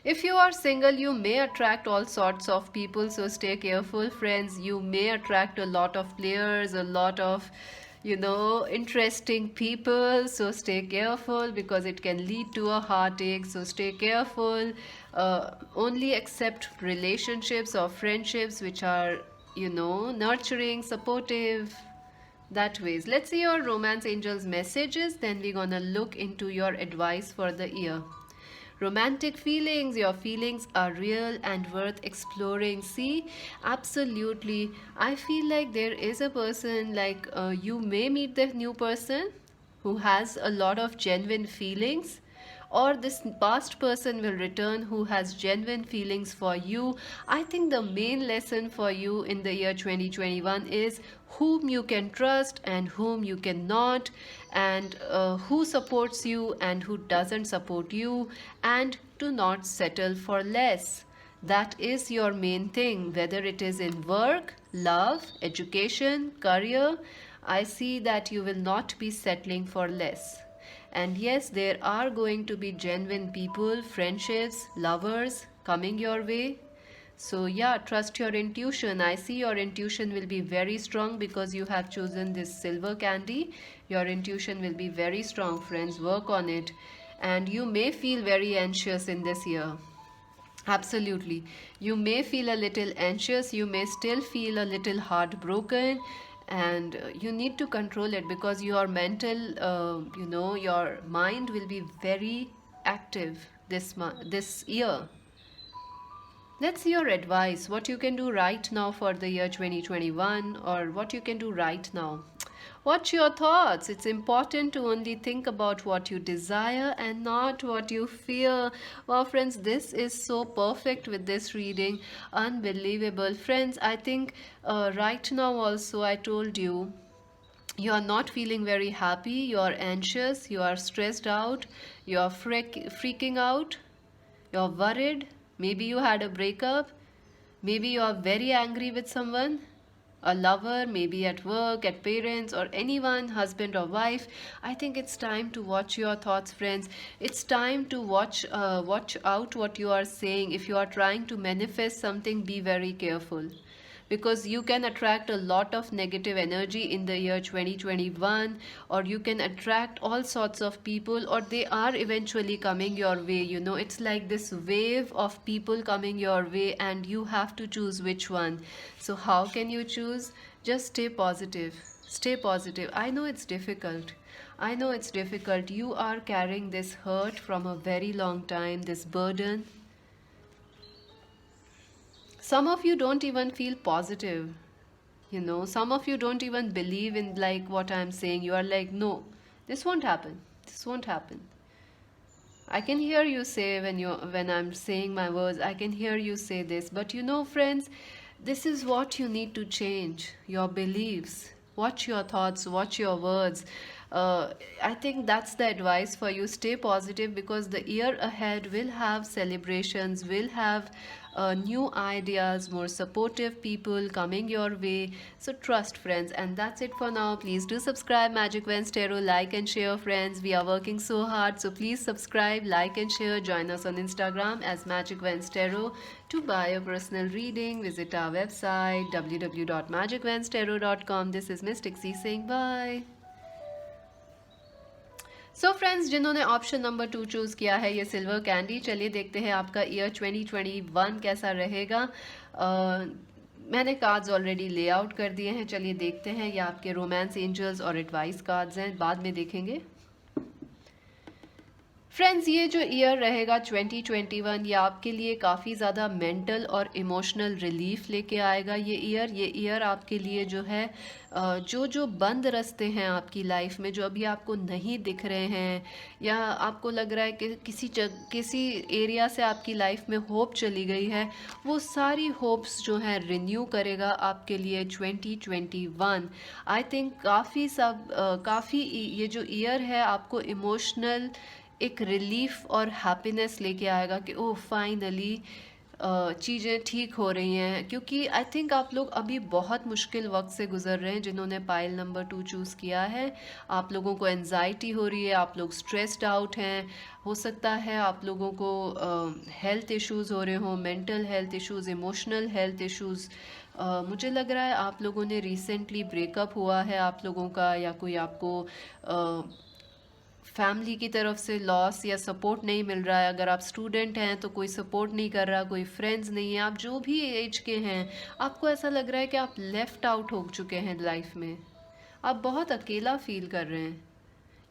If you are single, you may attract all sorts of people, so stay careful, friends. You may attract a lot of players, a lot of, interesting people, so stay careful, because it can lead to a heartache. So stay careful. Only accept relationships or friendships which are, nurturing, supportive, that ways. Let's see your romance angels messages, then we're gonna look into your advice for the year. Romantic feelings, your feelings are real and worth exploring. See, absolutely. I feel like there is a person, like you may meet the new person who has a lot of genuine feelings, or this past person will return who has genuine feelings for you. I think the main lesson for you in the year 2021 is whom you can trust and whom you cannot, and who supports you and who doesn't support you, and to not settle for less. That is your main thing, whether it is in work, love, education, career. I see that you will not be settling for less. And yes, there are going to be genuine people, friendships, lovers coming your way. So yeah, trust your intuition. I see your intuition will be very strong, because you have chosen this silver candy. Your intuition will be very strong, friends. Work on it. And you may feel very anxious in this year. Absolutely. You may feel a little anxious, you may still feel a little heartbroken, and you need to control it, because your mental, your mind will be very active this year. Let's see your advice, what you can do right now for the year 2021, or what you can do right now. What's your thoughts? It's important to only think about what you desire and not what you fear. Wow, friends, this is so perfect with this reading. Unbelievable. Friends, I think right now also I told you are not feeling very happy, you are anxious, you are stressed out, you are freaking out, you're worried. Maybe you had a breakup. Maybe you are very angry with someone. a lover, maybe at work, at parents, or anyone, husband or wife. I think it's time to watch your thoughts, friends. It's time to watch out what you are saying. If you are trying to manifest something, be very careful, because you can attract a lot of negative energy in the year 2021, or you can attract all sorts of people, or they are eventually coming your way. It's like this wave of people coming your way, and you have to choose which one. So how can you choose? Just stay positive. Stay positive. I know it's difficult. I know it's difficult. You are carrying this hurt from a very long time, this burden. Some of you don't even feel positive. Some of you don't even believe in like what I'm saying. You are like, no, this won't happen. This won't happen. I can hear you say when I'm saying my words, I can hear you say this. But friends, this is what you need to change. Your beliefs. Watch your thoughts, watch your words. I think that's the advice for you. Stay positive, because the year ahead will have celebrations, will have new ideas, more supportive people coming your way. So trust, friends. And that's it for now. Please do subscribe Magic Vans Tarot, like and share, friends. We are working so hard, so please subscribe, like and share. Join us on Instagram as Magic Vans Tarot. To buy a personal reading, visit our website www.magicvanstarot.com. This is Miss Dixie saying bye. So friends, जिन्होंने option number 2 choose किया है, ये silver candy, चलिए देखते हैं आपका year 2021 कैसा रहेगा। मैंने कार्ड्स ऑलरेडी लेआउट कर दिए हैं, चलिए देखते हैं। ये आपके रोमांस एंजल्स और एडवाइस कार्ड्स हैं, बाद में देखेंगे। फ्रेंड्स, ये जो ईयर रहेगा 2021, ये आपके लिए काफ़ी ज़्यादा मेंटल और इमोशनल रिलीफ लेके आएगा। ये ईयर आपके लिए जो है जो बंद रास्ते हैं आपकी लाइफ में, जो अभी आपको नहीं दिख रहे हैं, या आपको लग रहा है कि किसी एरिया से आपकी लाइफ में होप चली गई है, वो सारी होप्स जो हैं रिन्यू करेगा आपके लिए 2021। आई थिंक काफ़ी ये जो ईयर है आपको इमोशनल एक रिलीफ और हैप्पीनेस लेके आएगा कि ओह फाइनली चीज़ें ठीक हो रही हैं। क्योंकि आई थिंक आप लोग अभी बहुत मुश्किल वक्त से गुजर रहे हैं। जिन्होंने पाइल नंबर 2 चूज़ किया है, आप लोगों को एनजाइटी हो रही है, आप लोग स्ट्रेस्ड आउट हैं। हो सकता है आप लोगों को हेल्थ इश्यूज़ हो रहे हों, mental health issues, emotional health issues. मुझे लग रहा है आप लोगों ने रिसेंटली ब्रेकअप हुआ है आप लोगों का, या कोई आपको फैमिली की तरफ से लॉस या सपोर्ट नहीं मिल रहा है। अगर आप स्टूडेंट हैं तो कोई सपोर्ट नहीं कर रहा, कोई फ्रेंड्स नहीं है। आप जो भी एज के हैं, आपको ऐसा लग रहा है कि आप लेफ़्ट आउट हो चुके हैं लाइफ में। आप बहुत अकेला फील कर रहे हैं।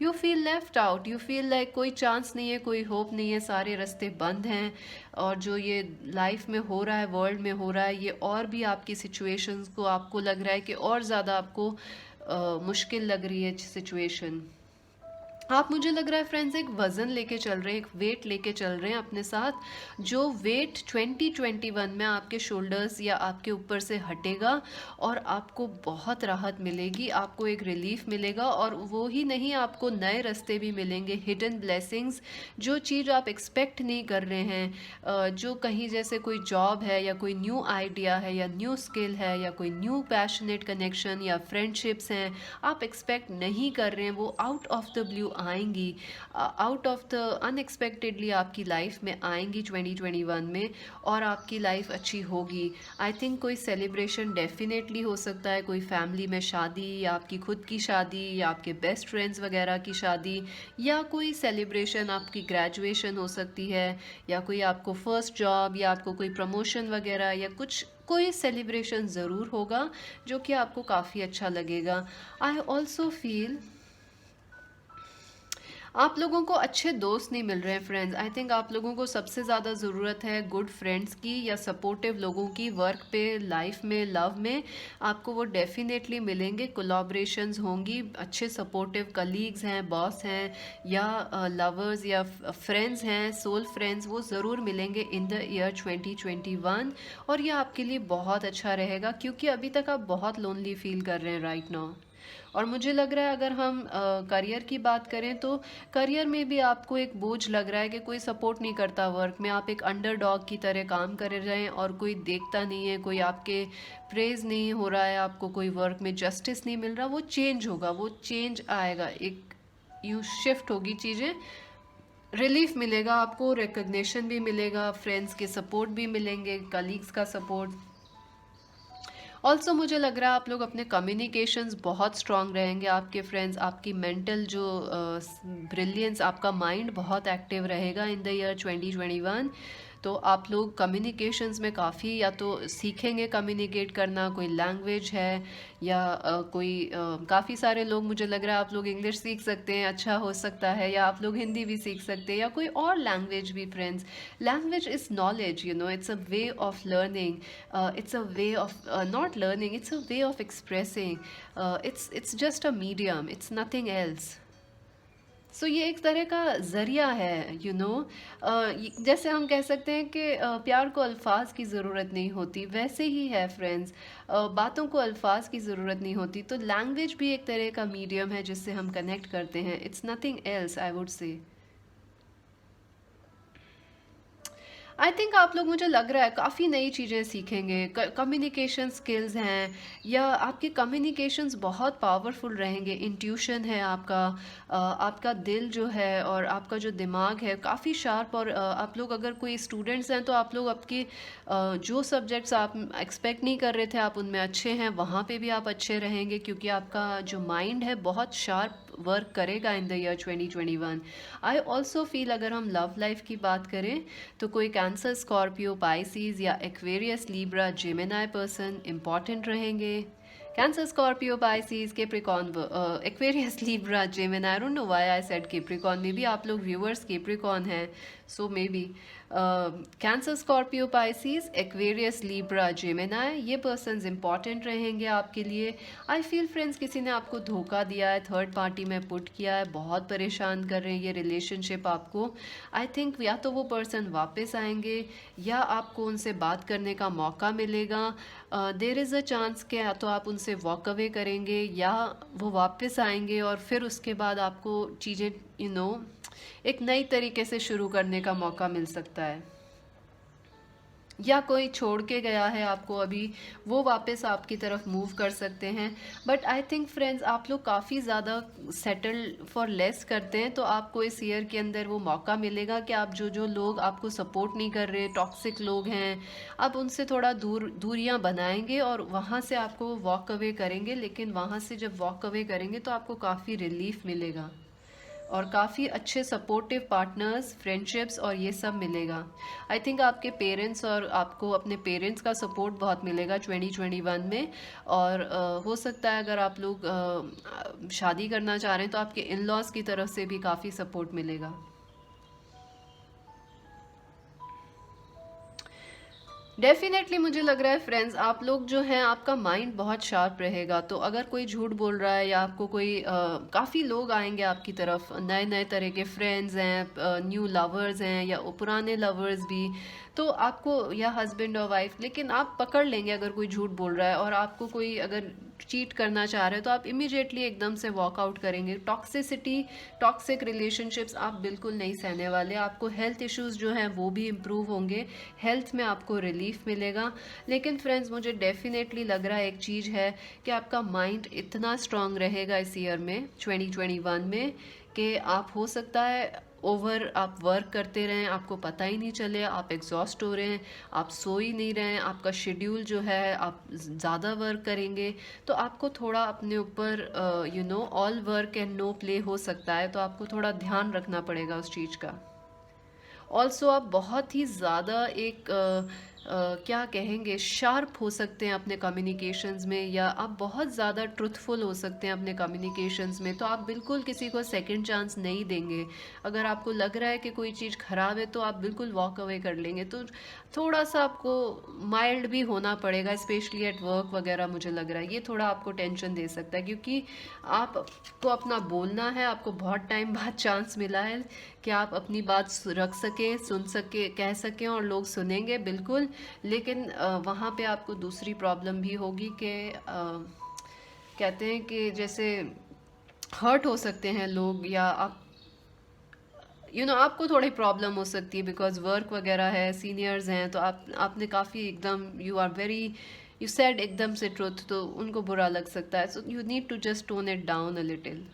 You feel left out, you feel like कोई चांस नहीं है, कोई होप नहीं है, सारे रास्ते बंद हैं। और जो ये लाइफ में हो रहा है, वर्ल्ड में हो रहा है, ये और भी आपकी सिचुएशंस को आपको लग रहा है कि और ज़्यादा आपको मुश्किल लग रही है सिचुएशन। आप, मुझे लग रहा है फ्रेंड्स, एक वज़न लेके चल रहे हैं, एक वेट लेके चल रहे हैं अपने साथ, जो वेट 2021 में आपके शोल्डर्स या आपके ऊपर से हटेगा और आपको बहुत राहत मिलेगी, आपको एक रिलीफ मिलेगा। और वो ही नहीं, आपको नए रास्ते भी मिलेंगे, हिडन ब्लेसिंग्स। जो चीज़ आप एक्सपेक्ट नहीं कर रहे हैं, जो कहीं जैसे कोई जॉब है या कोई न्यू आइडिया है या न्यू स्किल है या कोई न्यू पैशनेट कनेक्शन या फ्रेंडशिप्स हैं, आप एक्सपेक्ट नहीं कर रहे हैं, वो आउट ऑफ द ब्लू आएंगी, आउट ऑफ द अनएक्सपेक्टेडली आपकी लाइफ में आएंगी 2021 में, और आपकी लाइफ अच्छी होगी। आई थिंक कोई सेलिब्रेशन डेफिनेटली हो सकता है, कोई फैमिली में शादी, या आपकी खुद की शादी, या आपके बेस्ट फ्रेंड्स वगैरह की शादी, या कोई सेलिब्रेशन, आपकी ग्रेजुएशन हो सकती है, या कोई आपको फर्स्ट जॉब, या आपको कोई प्रमोशन वगैरह, या कोई सेलिब्रेशन ज़रूर होगा जो कि आपको काफ़ी अच्छा लगेगा। आई ऑल्सो फील आप लोगों को अच्छे दोस्त नहीं मिल रहे हैं फ्रेंड्स। आई थिंक आप लोगों को सबसे ज़्यादा ज़रूरत है गुड फ्रेंड्स की, या सपोर्टिव लोगों की। वर्क पे, लाइफ में, लव में आपको वो डेफिनेटली मिलेंगे। कोलैबोरेशंस होंगी, अच्छे सपोर्टिव कलीग्स हैं, बॉस हैं, या लवर्स या फ्रेंड्स हैं, सोल फ्रेंड्स, वो ज़रूर मिलेंगे इन द ईयर 2021। और ये आपके लिए बहुत अच्छा रहेगा, क्योंकि अभी तक आप बहुत लोनली फील कर रहे हैं राइट नाउ। और मुझे लग रहा है अगर हम करियर की बात करें तो करियर में भी आपको एक बोझ लग रहा है कि कोई सपोर्ट नहीं करता वर्क में, आप एक अंडरडॉग की तरह काम कर रहे हैं और कोई देखता नहीं है, कोई आपके प्रेज नहीं हो रहा है, आपको कोई वर्क में जस्टिस नहीं मिल रहा। वो चेंज होगा, वो चेंज आएगा, एक यू शिफ्ट होगी चीज़ें, रिलीफ मिलेगा आपको, रिकग्निशन भी मिलेगा, फ्रेंड्स के सपोर्ट भी मिलेंगे, कलीग्स का सपोर्ट। ऑल्सो मुझे लग रहा है आप लोग अपने कम्युनिकेशंस बहुत स्ट्रांग रहेंगे, आपके फ्रेंड्स, आपकी मेंटल जो ब्रिलियंस, आपका माइंड बहुत एक्टिव रहेगा इन द ईयर 2021। तो आप लोग कम्युनिकेशंस में काफ़ी या तो सीखेंगे कम्युनिकेट करना, कोई लैंग्वेज है या काफ़ी सारे लोग, मुझे लग रहा है आप लोग इंग्लिश सीख सकते हैं, अच्छा हो सकता है, या आप लोग हिंदी भी सीख सकते हैं या कोई और लैंग्वेज भी। Friends, language is knowledge, you know, it's a way of learning, it's a way of not learning, it's a way of expressing, it's just a medium, it's nothing else. सो ये एक तरह का ज़रिया है, यू नो। जैसे हम कह सकते हैं कि प्यार को अल्फाज की ज़रूरत नहीं होती, वैसे ही है फ्रेंड्स, बातों को अल्फाज की ज़रूरत नहीं होती। तो लैंग्वेज भी एक तरह का मीडियम है जिससे हम कनेक्ट करते हैं, it's nothing else, I would say. I think आप लोग, मुझे लग रहा है काफ़ी नई चीज़ें सीखेंगे, कम्युनिकेशन स्किल्स हैं, या आपके कम्युनिकेशंस बहुत पावरफुल रहेंगे, इंट्यूशन है आपका, आपका दिल जो है और आपका जो दिमाग है काफ़ी शार्प। और आप लोग अगर कोई स्टूडेंट्स हैं तो आप लोग आपके जो सब्जेक्ट्स आप एक्सपेक्ट नहीं कर रहे थे आप उनमें अच्छे हैं, वहाँ पे भी आप अच्छे रहेंगे, क्योंकि आपका जो माइंड है बहुत शार्प वर्क करेगा in the year 2021। I also feel अगर हम लव लाइफ की बात करें तो कोई कैंसर, स्कॉर्पियो, पाइसीज या Aquarius, Libra, Gemini person important रहेंगे। Cancer, Scorpio, Pisces, Capricorn, Aquarius, Libra, Gemini, I don't know why I said Capricorn, maybe आप लोग व्यूअर्स केप्रिकॉन हैं, so maybe Cancer, Scorpio, Pisces, Aquarius, Libra, Gemini, ये persons important रहेंगे आपके लिए। I feel friends किसी ने आपको धोखा दिया है, थर्ड पार्टी में पुट किया है, बहुत परेशान कर रहे हैं ये रिलेशनशिप आपको। आई थिंक या तो वो पर्सन वापस आएंगे या आपको उनसे बात करने का मौका मिलेगा। देर इज़ अ चांस कि या तो आप उनसे वॉक अवे करेंगे या वो वापस आएंगे और फिर उसके बाद आपको चीज़ें, यू नो, एक नई तरीके से शुरू करने का मौका मिल सकता है। या कोई छोड़ के गया है आपको अभी, वो वापस आपकी तरफ मूव कर सकते हैं। बट आई थिंक फ्रेंड्स आप लोग काफ़ी ज़्यादा सेटल फॉर लेस करते हैं, तो आपको इस ईयर के अंदर वो मौका मिलेगा कि आप जो जो लोग आपको सपोर्ट नहीं कर रहे, टॉक्सिक लोग हैं, आप उनसे थोड़ा दूरियां बनाएंगे और वहाँ से आपको वॉक अवे करेंगे। लेकिन वहाँ से जब वॉक अवे करेंगे तो आपको काफ़ी रिलीफ मिलेगा और काफ़ी अच्छे सपोर्टिव पार्टनर्स, फ्रेंडशिप्स और ये सब मिलेगा। आई थिंक आपके पेरेंट्स और आपको अपने पेरेंट्स का सपोर्ट बहुत मिलेगा 2021 में। और हो सकता है अगर आप लोग शादी करना चाह रहे हैं तो आपके इन लॉज की तरफ से भी काफ़ी सपोर्ट मिलेगा। डेफिनेटली मुझे लग रहा है फ्रेंड्स आप लोग जो हैं, आपका माइंड बहुत शार्प रहेगा। तो अगर कोई झूठ बोल रहा है या आपको कोई काफ़ी लोग आएंगे आपकी तरफ, नए नए तरह के फ्रेंड्स हैं, न्यू लवर्स हैं या पुराने लवर्स भी, तो आपको, या हस्बैंड और वाइफ, लेकिन आप पकड़ लेंगे अगर कोई झूठ बोल रहा है और आपको कोई अगर चीट करना चाह रहे हो तो आप इमीडिएटली एकदम से वॉकआउट करेंगे। टॉक्सिसिटी, टॉक्सिक रिलेशनशिप्स आप बिल्कुल नहीं सहने वाले। आपको हेल्थ इश्यूज जो हैं वो भी इम्प्रूव होंगे, हेल्थ में आपको रिलीफ मिलेगा। लेकिन फ्रेंड्स मुझे डेफिनेटली लग रहा है एक चीज़ है कि आपका माइंड इतना स्ट्रांग रहेगा इस ईयर में 2021 में कि आप, हो सकता है ओवर आप वर्क करते रहें, आपको पता ही नहीं चले, आप एग्जॉस्ट हो रहे हैं, आप सो ही नहीं रहे हैं, आपका शेड्यूल जो है आप ज़्यादा वर्क करेंगे। तो आपको थोड़ा अपने ऊपर, you know, all work and no play हो सकता है, तो आपको थोड़ा ध्यान रखना पड़ेगा उस चीज़ का। ऑल्सो आप बहुत ही ज़्यादा एक क्या कहेंगे, शार्प हो सकते हैं अपने कम्युनिकेशंस में, या आप बहुत ज़्यादा ट्रुथफुल हो सकते हैं अपने कम्युनिकेशंस में। तो आप बिल्कुल किसी को सेकंड चांस नहीं देंगे। अगर आपको लग रहा है कि कोई चीज़ ख़राब है तो आप बिल्कुल वॉक अवे कर लेंगे। तो थोड़ा सा आपको माइल्ड भी होना पड़ेगा, स्पेशली एट वर्क वगैरह। मुझे लग रहा है ये थोड़ा आपको टेंशन दे सकता है, क्योंकि आपको अपना बोलना है, आपको बहुत टाइम बाद चांस मिला है कि आप अपनी बात रख सकें, सुन सके, कह सकें और लोग सुनेंगे बिल्कुल। लेकिन वहाँ पे आपको दूसरी प्रॉब्लम भी होगी कि कहते हैं कि जैसे हर्ट हो सकते हैं लोग, या आप आपको थोड़ी प्रॉब्लम हो सकती है बिकॉज वर्क वगैरह है, सीनियर्स हैं, तो आपने काफ़ी एकदम you are very, you said एकदम से ट्रुथ, तो उनको बुरा लग सकता है, so you need to just tone it down a little.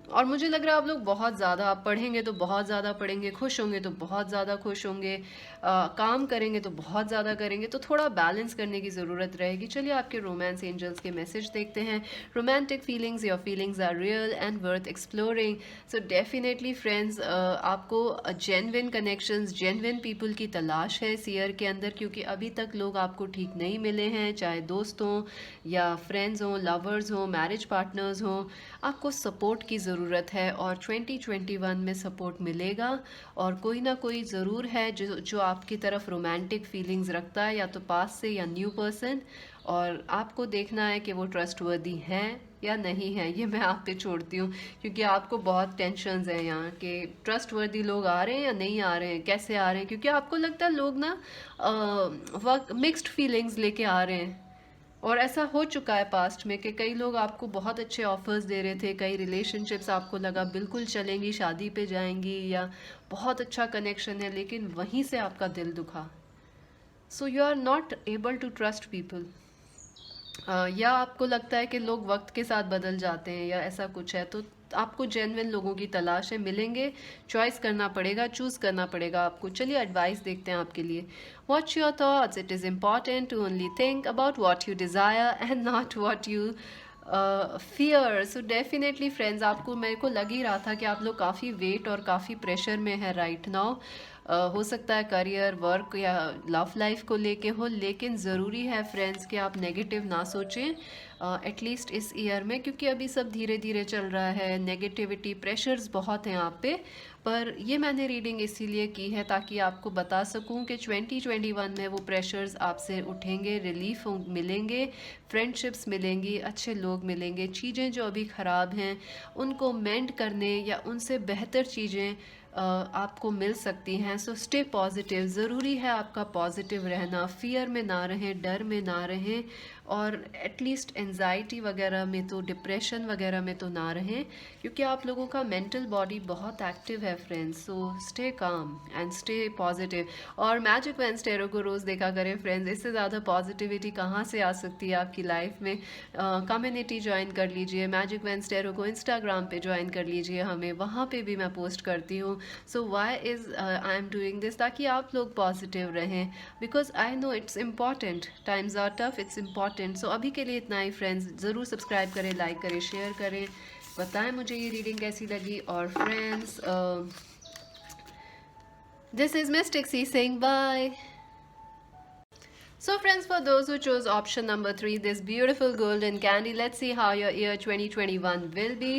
और मुझे लग रहा है आप लोग बहुत ज़्यादा, आप पढ़ेंगे तो बहुत ज़्यादा पढ़ेंगे, खुश होंगे तो बहुत ज़्यादा खुश होंगे, काम करेंगे तो बहुत ज़्यादा करेंगे, तो थोड़ा बैलेंस करने की ज़रूरत रहेगी। चलिए आपके रोमांस एंजल्स के मैसेज देखते हैं। Romantic feelings, your feelings are real and worth exploring. So definitely friends, आपको जेन्युइन कनेक्शंस, जेन्युइन पीपल की तलाश है इस ईयर के अंदर, क्योंकि अभी तक लोग आपको ठीक नहीं मिले हैं, चाहे दोस्त हों या फ्रेंड्स हों, लवर्स हों, मैरिज पार्टनर्स हों। आपको सपोर्ट की ज़रूरत है और 2021 में सपोर्ट मिलेगा। और कोई ना कोई ज़रूर है जो जो आपकी तरफ रोमांटिक फीलिंग्स रखता है, या तो पास से या न्यू पर्सन, और आपको देखना है कि वो ट्रस्टवर्दी हैं या नहीं है। ये मैं आप पे छोड़ती हूँ, क्योंकि आपको बहुत टेंशन्स हैं यहाँ कि ट्रस्टवर्दी लोग आ रहे हैं या नहीं आ रहे हैं, कैसे आ रहे हैं, क्योंकि आपको लगता है लोग ना वक्त मिक्स्ड फीलिंग्स लेके आ रहे हैं। और ऐसा हो चुका है पास्ट में कि कई लोग आपको बहुत अच्छे ऑफर्स दे रहे थे, कई रिलेशनशिप्स आपको लगा बिल्कुल चलेंगी, शादी पे जाएंगी, या बहुत अच्छा कनेक्शन है, लेकिन वहीं से आपका दिल दुखा। So you are not able to trust people. या आपको लगता है कि लोग वक्त के साथ बदल जाते हैं, या ऐसा कुछ है, तो आपको जेन्युइन लोगों की तलाश है, मिलेंगे, चॉइस करना पड़ेगा, चूज करना पड़ेगा आपको। चलिए एडवाइस देखते हैं आपके लिए। What's your thoughts? It is important to only think about what you desire and not what you fear. So definitely friends, आपको, मेरे को लग ही रहा था कि आप लोग काफ़ी वेट और काफ़ी प्रेशर में है राइट नाउ। हो सकता है करियर, वर्क या लव लाइफ को लेके हो, लेकिन ज़रूरी है फ्रेंड्स कि आप नेगेटिव ना सोचें एटलीस्ट इस ईयर में, क्योंकि अभी सब धीरे धीरे चल रहा है, नेगेटिविटी, प्रेशर्स बहुत हैं आप पे। पर ये मैंने रीडिंग इसीलिए की है ताकि आपको बता सकूं कि 2021 में वो प्रेशर्स आपसे उठेंगे, रिलीफ मिलेंगे, फ्रेंडशिप्स मिलेंगी, अच्छे लोग मिलेंगे, चीज़ें जो अभी ख़राब हैं उनको मेंड करने या उनसे बेहतर चीज़ें आपको मिल सकती हैं। सो स्टे पॉजिटिव, ज़रूरी है आपका पॉजिटिव रहना, फियर में ना रहें, डर में ना रहें, और एटलीस्ट एंजाइटी वगैरह में तो, डिप्रेशन वगैरह में तो ना रहें, क्योंकि आप लोगों का मेंटल बॉडी बहुत एक्टिव है friends. So stay calm and stay positive. और मैजिक वेंसटेरो को रोज़ देखा करें फ्रेंड्स, इससे ज़्यादा पॉजिटिविटी कहाँ से आ सकती है आपकी लाइफ में। कम्युनिटी ज्वाइन कर लीजिए, मैजिक वेंसटेरो को इंस्टाग्राम पे ज्वाइन कर लीजिए, हमें वहाँ पे भी मैं पोस्ट करती हूँ। So why is I am doing this, ताकि आप लोग पॉजिटिव रहें, because I know it's important, times are tough, it's important. So अभी के लिए इतना ही फ्रेंड्स, ज़रूर सब्सक्राइब करें, लाइक करें, शेयर करें, बताएं मुझे ये रीडिंग कैसी लगी। और friends, this is Mystic C saying bye. So friends, for those who chose option number 3, this beautiful golden candy, let's see how your year 2021 will be.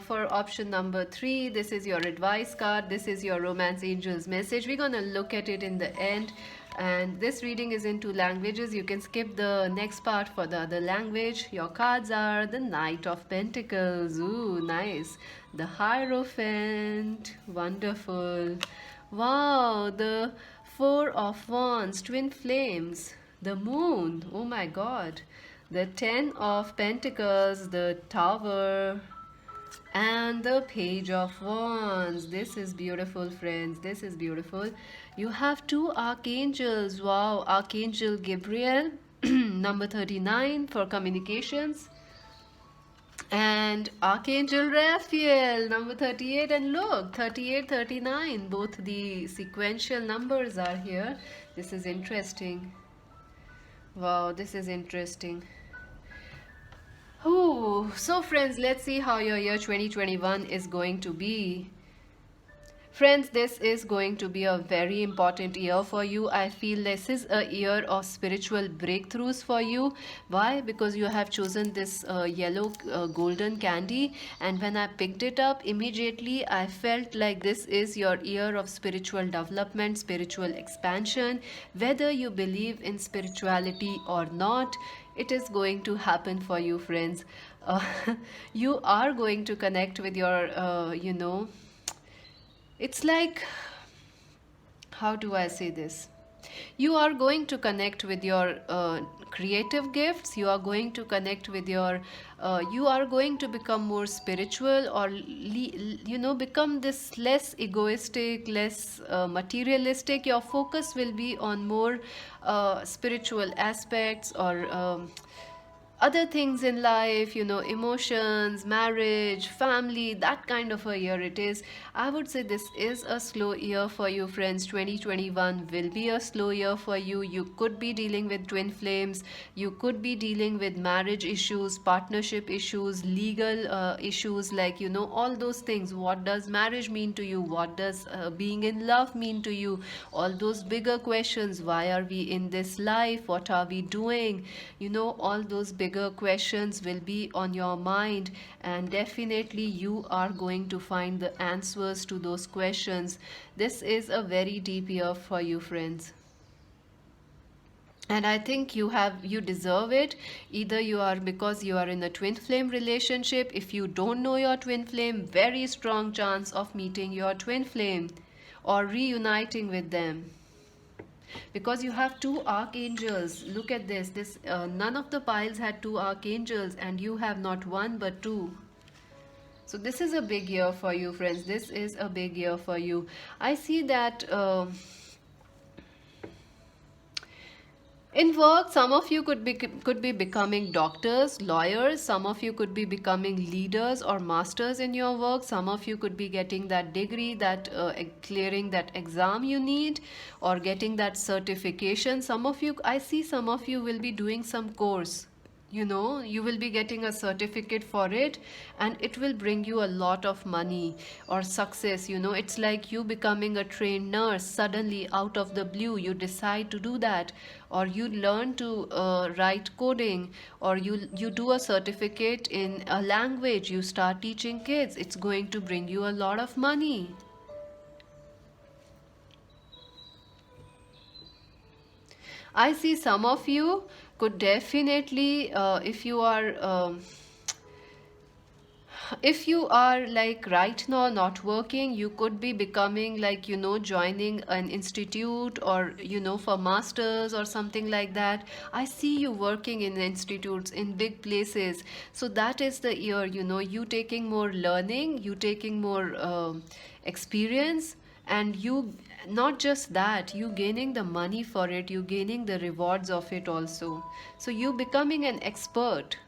For option number 3, this is your advice card, this is your romance angels message. We're gonna look at it in the end. And this reading is in 2 languages. You can skip the next part for the other language. Your cards are the Knight of Pentacles. Ooh, nice. The Hierophant. Wonderful. Wow, the Four of Wands, Twin Flames, the Moon, oh my god, the Ten of Pentacles, the Tower, and the Page of Wands. This is beautiful, friends, this is beautiful. You have 2 archangels. Wow, Archangel Gabriel, number 39 for communications, and Archangel Raphael, number 38. And look, 38, 39, both the sequential numbers are here. This is interesting. Wow, this is interesting. Ooh, so friends, let's see how your year 2021 is going to be. Friends, this is going to be a very important year for you. I feel this is a year of spiritual breakthroughs for you. Why? Because you have chosen this yellow golden candy, and when I picked it up, immediately I felt like this is your year of spiritual development, spiritual expansion. Whether you believe in spirituality or not, it is going to happen for you, friends. You are going to connect with your, it's like, how do I say this? You are going to connect with your creative gifts. You are going to connect with your you are going to become more spiritual, or become this less egoistic, less materialistic. Your focus will be on more spiritual aspects, or other things in life, emotions, marriage, family, that kind of a year it is. I would say this is a slow year for you, friends. 2021 will be a slow year for you. You could be dealing with twin flames, you could be dealing with marriage issues, partnership issues, legal issues, like, all those things. What does marriage mean to you? What does being in love mean to you? All those bigger questions. Why are we in this life? What are we doing? All those bigger questions will be on your mind, and definitely you are going to find the answers to those questions. This is a very deep year for you, friends, and I think you deserve it. Either you are, because you are in a twin flame relationship. If you don't know your twin flame, very strong chance of meeting your twin flame or reuniting with them, because you have two archangels. Look at this none of the piles had two archangels, and you have not one but two. So this is a big year for you, friends. This is a big year for you. I see that in work, some of you could be becoming doctors, lawyers. Some of you could be becoming leaders or masters in your work. Some of you could be getting that degree, that clearing that exam you need, or getting that certification. Some of you, I see some of you will be doing some course. You will be getting a certificate for it, and it will bring you a lot of money or success. It's like you becoming a trained nurse. Suddenly, out of the blue, you decide to do that, or you learn to write coding, or you do a certificate in a language. You start teaching kids. It's going to bring you a lot of money. I see some of you could definitely, if you are like right now not working, you could be becoming like, joining an institute, or, for masters or something like that. I see you working in institutes in big places. So that is the year, you taking more learning, you taking more experience, and you, not just that, you gaining the money for it, you gaining the rewards of it also. So you becoming an expert,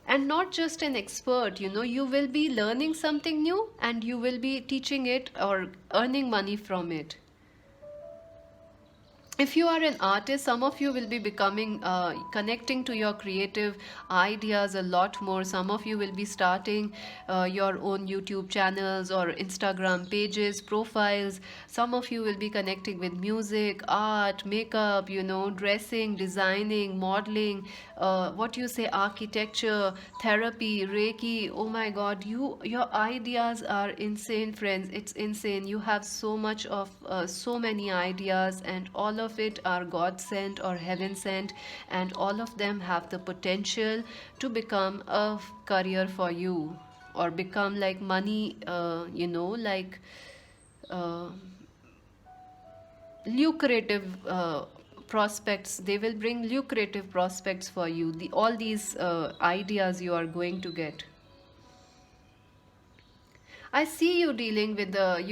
and not just an expert. You will be learning something new, and you will be teaching it or earning money from it. If you are an artist, some of you will be becoming connecting to your creative ideas a lot more. Some of you will be starting your own YouTube channels or Instagram pages, profiles. Some of you will be connecting with music, art, makeup, dressing, designing, modeling, what you say, architecture, therapy, reiki. Oh my god, your ideas are insane, friends. It's insane. You have so much of so many ideas, and all of it are God sent or heaven sent, and all of them have the potential to become a career for you, or become like money, like uh, lucrative prospects. They will bring lucrative prospects for you, all these ideas you are going to get. I see you dealing with the,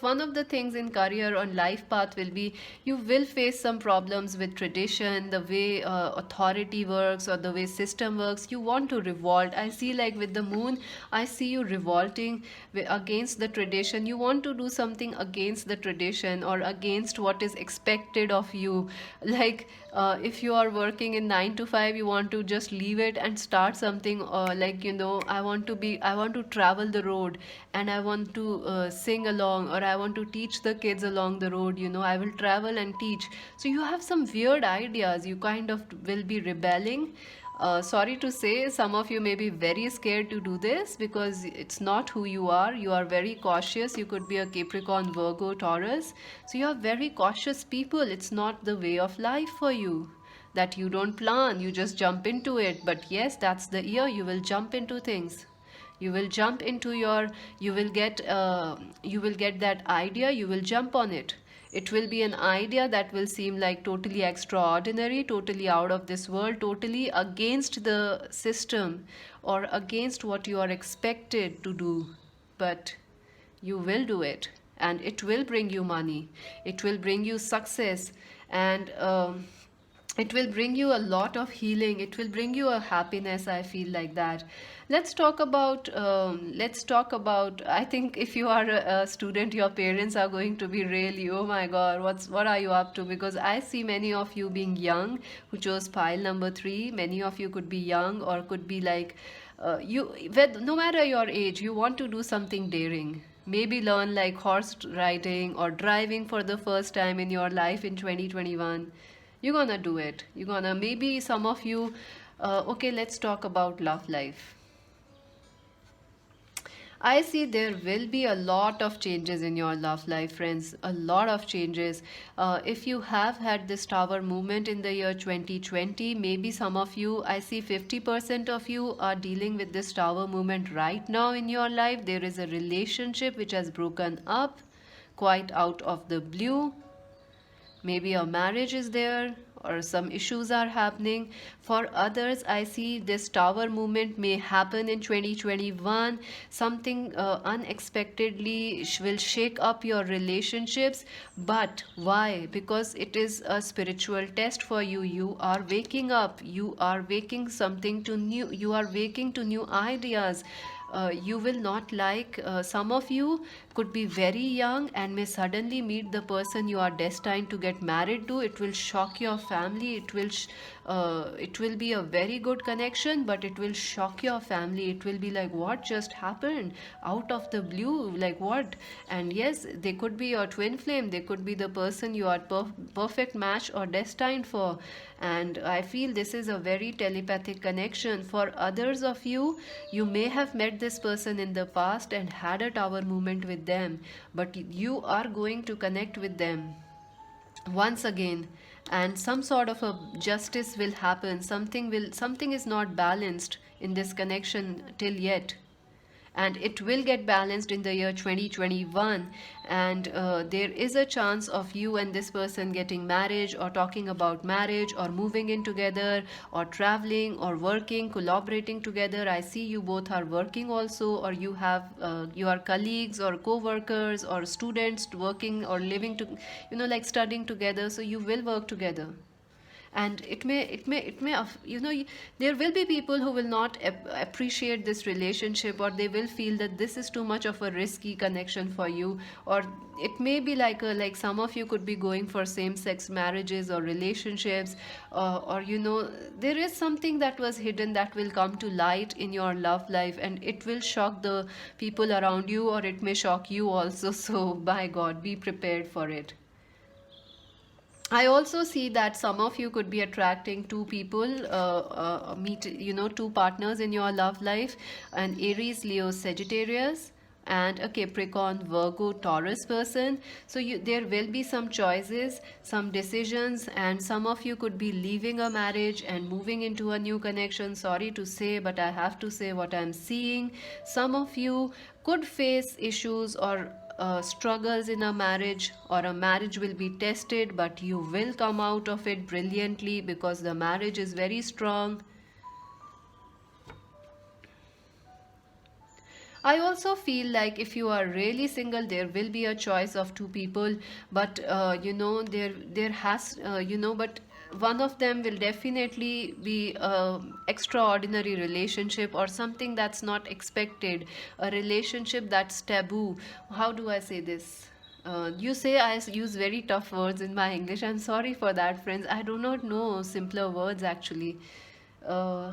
one of the things in career on life path will be, you will face some problems with tradition, the way authority works, or the way system works. You want to revolt. I see, like with the moon, I see you revolting against the tradition. You want to do something against the tradition, or against what is expected of you. Like if you are working in 9 to 5, you want to just leave it and start something, like, I want to travel the road, and I want to sing along, or I want to teach the kids along the road. I will travel and teach. So you have some weird ideas. You kind of will be rebelling. Sorry to say, some of you may be very scared to do this, because it's not who you are. You are very cautious. You could be a Capricorn, Virgo, Taurus. So you are very cautious people. It's not the way of life for you, that you don't plan, you just jump into it. But yes, that's the year you will jump into things. You will jump into your, you will get that idea, you will jump on it. It will be an idea that will seem like totally extraordinary, totally out of this world, totally against the system or against what you are expected to do. But you will do it, and it will bring you money, it will bring you success, and it will bring you a lot of healing, it will bring you a happiness. I feel like that. Let's talk about I think if you are a student, your parents are going to be really, oh my god, what are you up to? Because I see many of you being young who chose pile number 3. Many of you could be young or could be like, no matter your age, you want to do something daring. Maybe learn like horse riding or driving for the first time in your life in 2021. You're gonna do it. You're gonna, maybe some of you, okay, let's talk about love life. I see there will be a lot of changes in your love life, friends. A lot of changes. If you have had this tower movement in the year 2020, maybe some of you, I see 50% of you are dealing with this tower movement right now in your life. There is a relationship which has broken up quite out of the blue. Maybe a marriage is there or some issues are happening. For others, I see this tower movement may happen in 2021. Something unexpectedly will shake up your relationships. But why? Because it is a spiritual test for you. You are waking up, you are waking something to new, you are waking to new ideas. You will not like, some of you could be very young and may suddenly meet the person you are destined to get married to. It will shock your family. It will be a very good connection, but it will shock your family. It will be like, what just happened out of the blue, like what? And yes, they could be your twin flame, they could be the person you are perfect match or destined for. And I feel this is a very telepathic connection. For others of you, you may have met this person in the past and had a tower movement with them, but you are going to connect with them once again, and some sort of a justice will happen. Something is not balanced in this connection till yet, and it will get balanced in the year 2021. And there is a chance of you and this person getting marriage or talking about marriage or moving in together or traveling or working, collaborating together. I see you both are working also, or you have you are colleagues or co-workers or students working or living to, like studying together. So you will work together, and there will be people who will not appreciate this relationship, or they will feel that this is too much of a risky connection for you. Or it may be like like some of you could be going for same sex marriages or relationships, or there is something that was hidden that will come to light in your love life, and it will shock the people around you, or it may shock you also. So by god, be prepared for it. I also see that some of you could be attracting two people, meet, two partners in your love life, an Aries, Leo, Sagittarius, and a Capricorn, Virgo, Taurus person. So there will be some choices, some decisions, and some of you could be leaving a marriage and moving into a new connection. Sorry to say, but I have to say what I'm seeing. Some of you could face issues or struggles in a marriage, or a marriage will be tested, but you will come out of it brilliantly because the marriage is very strong. I also feel like if you are really single, there will be a choice of two people, but there has but one of them will definitely be a extraordinary relationship or something that's not expected, a relationship that's taboo. How do I say this? You say I use very tough words in my English. I'm sorry for that, friends. I do not know simpler words actually. Uh,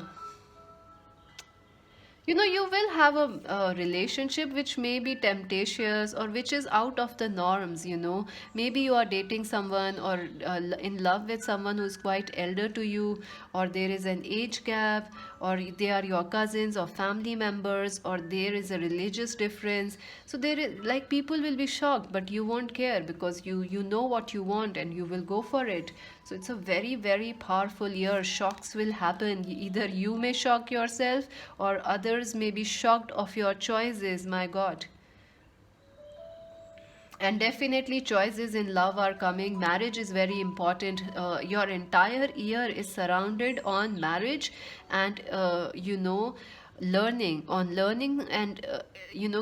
you will have a relationship which may be temptatious or which is out of the norms. Maybe you are dating someone or in love with someone who's quite elder to you, or there is an age gap, or they are your cousins or family members, or there is a religious difference. So there is, like, people will be shocked, but you won't care because you know what you want and you will go for it. So it's a very, very powerful year. Shocks will happen. Either you may shock yourself or others may be shocked of your choices. My God. And definitely choices in love are coming. Marriage is very important. Your entire year is surrounded on marriage, and learning and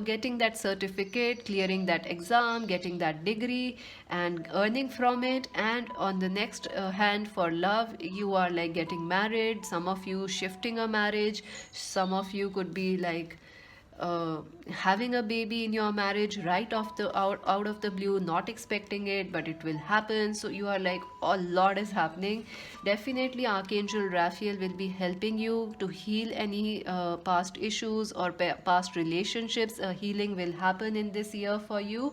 getting that certificate, clearing that exam, getting that degree, and earning from it. And on the next hand, for love, you are like getting married, some of you shifting a marriage, some of you could be like having a baby in your marriage right off the out of the blue, not expecting it, but it will happen. So you are like, a lot is happening. Definitely Archangel Raphael will be helping you to heal any past issues or past relationships. Healing will happen in this year for you,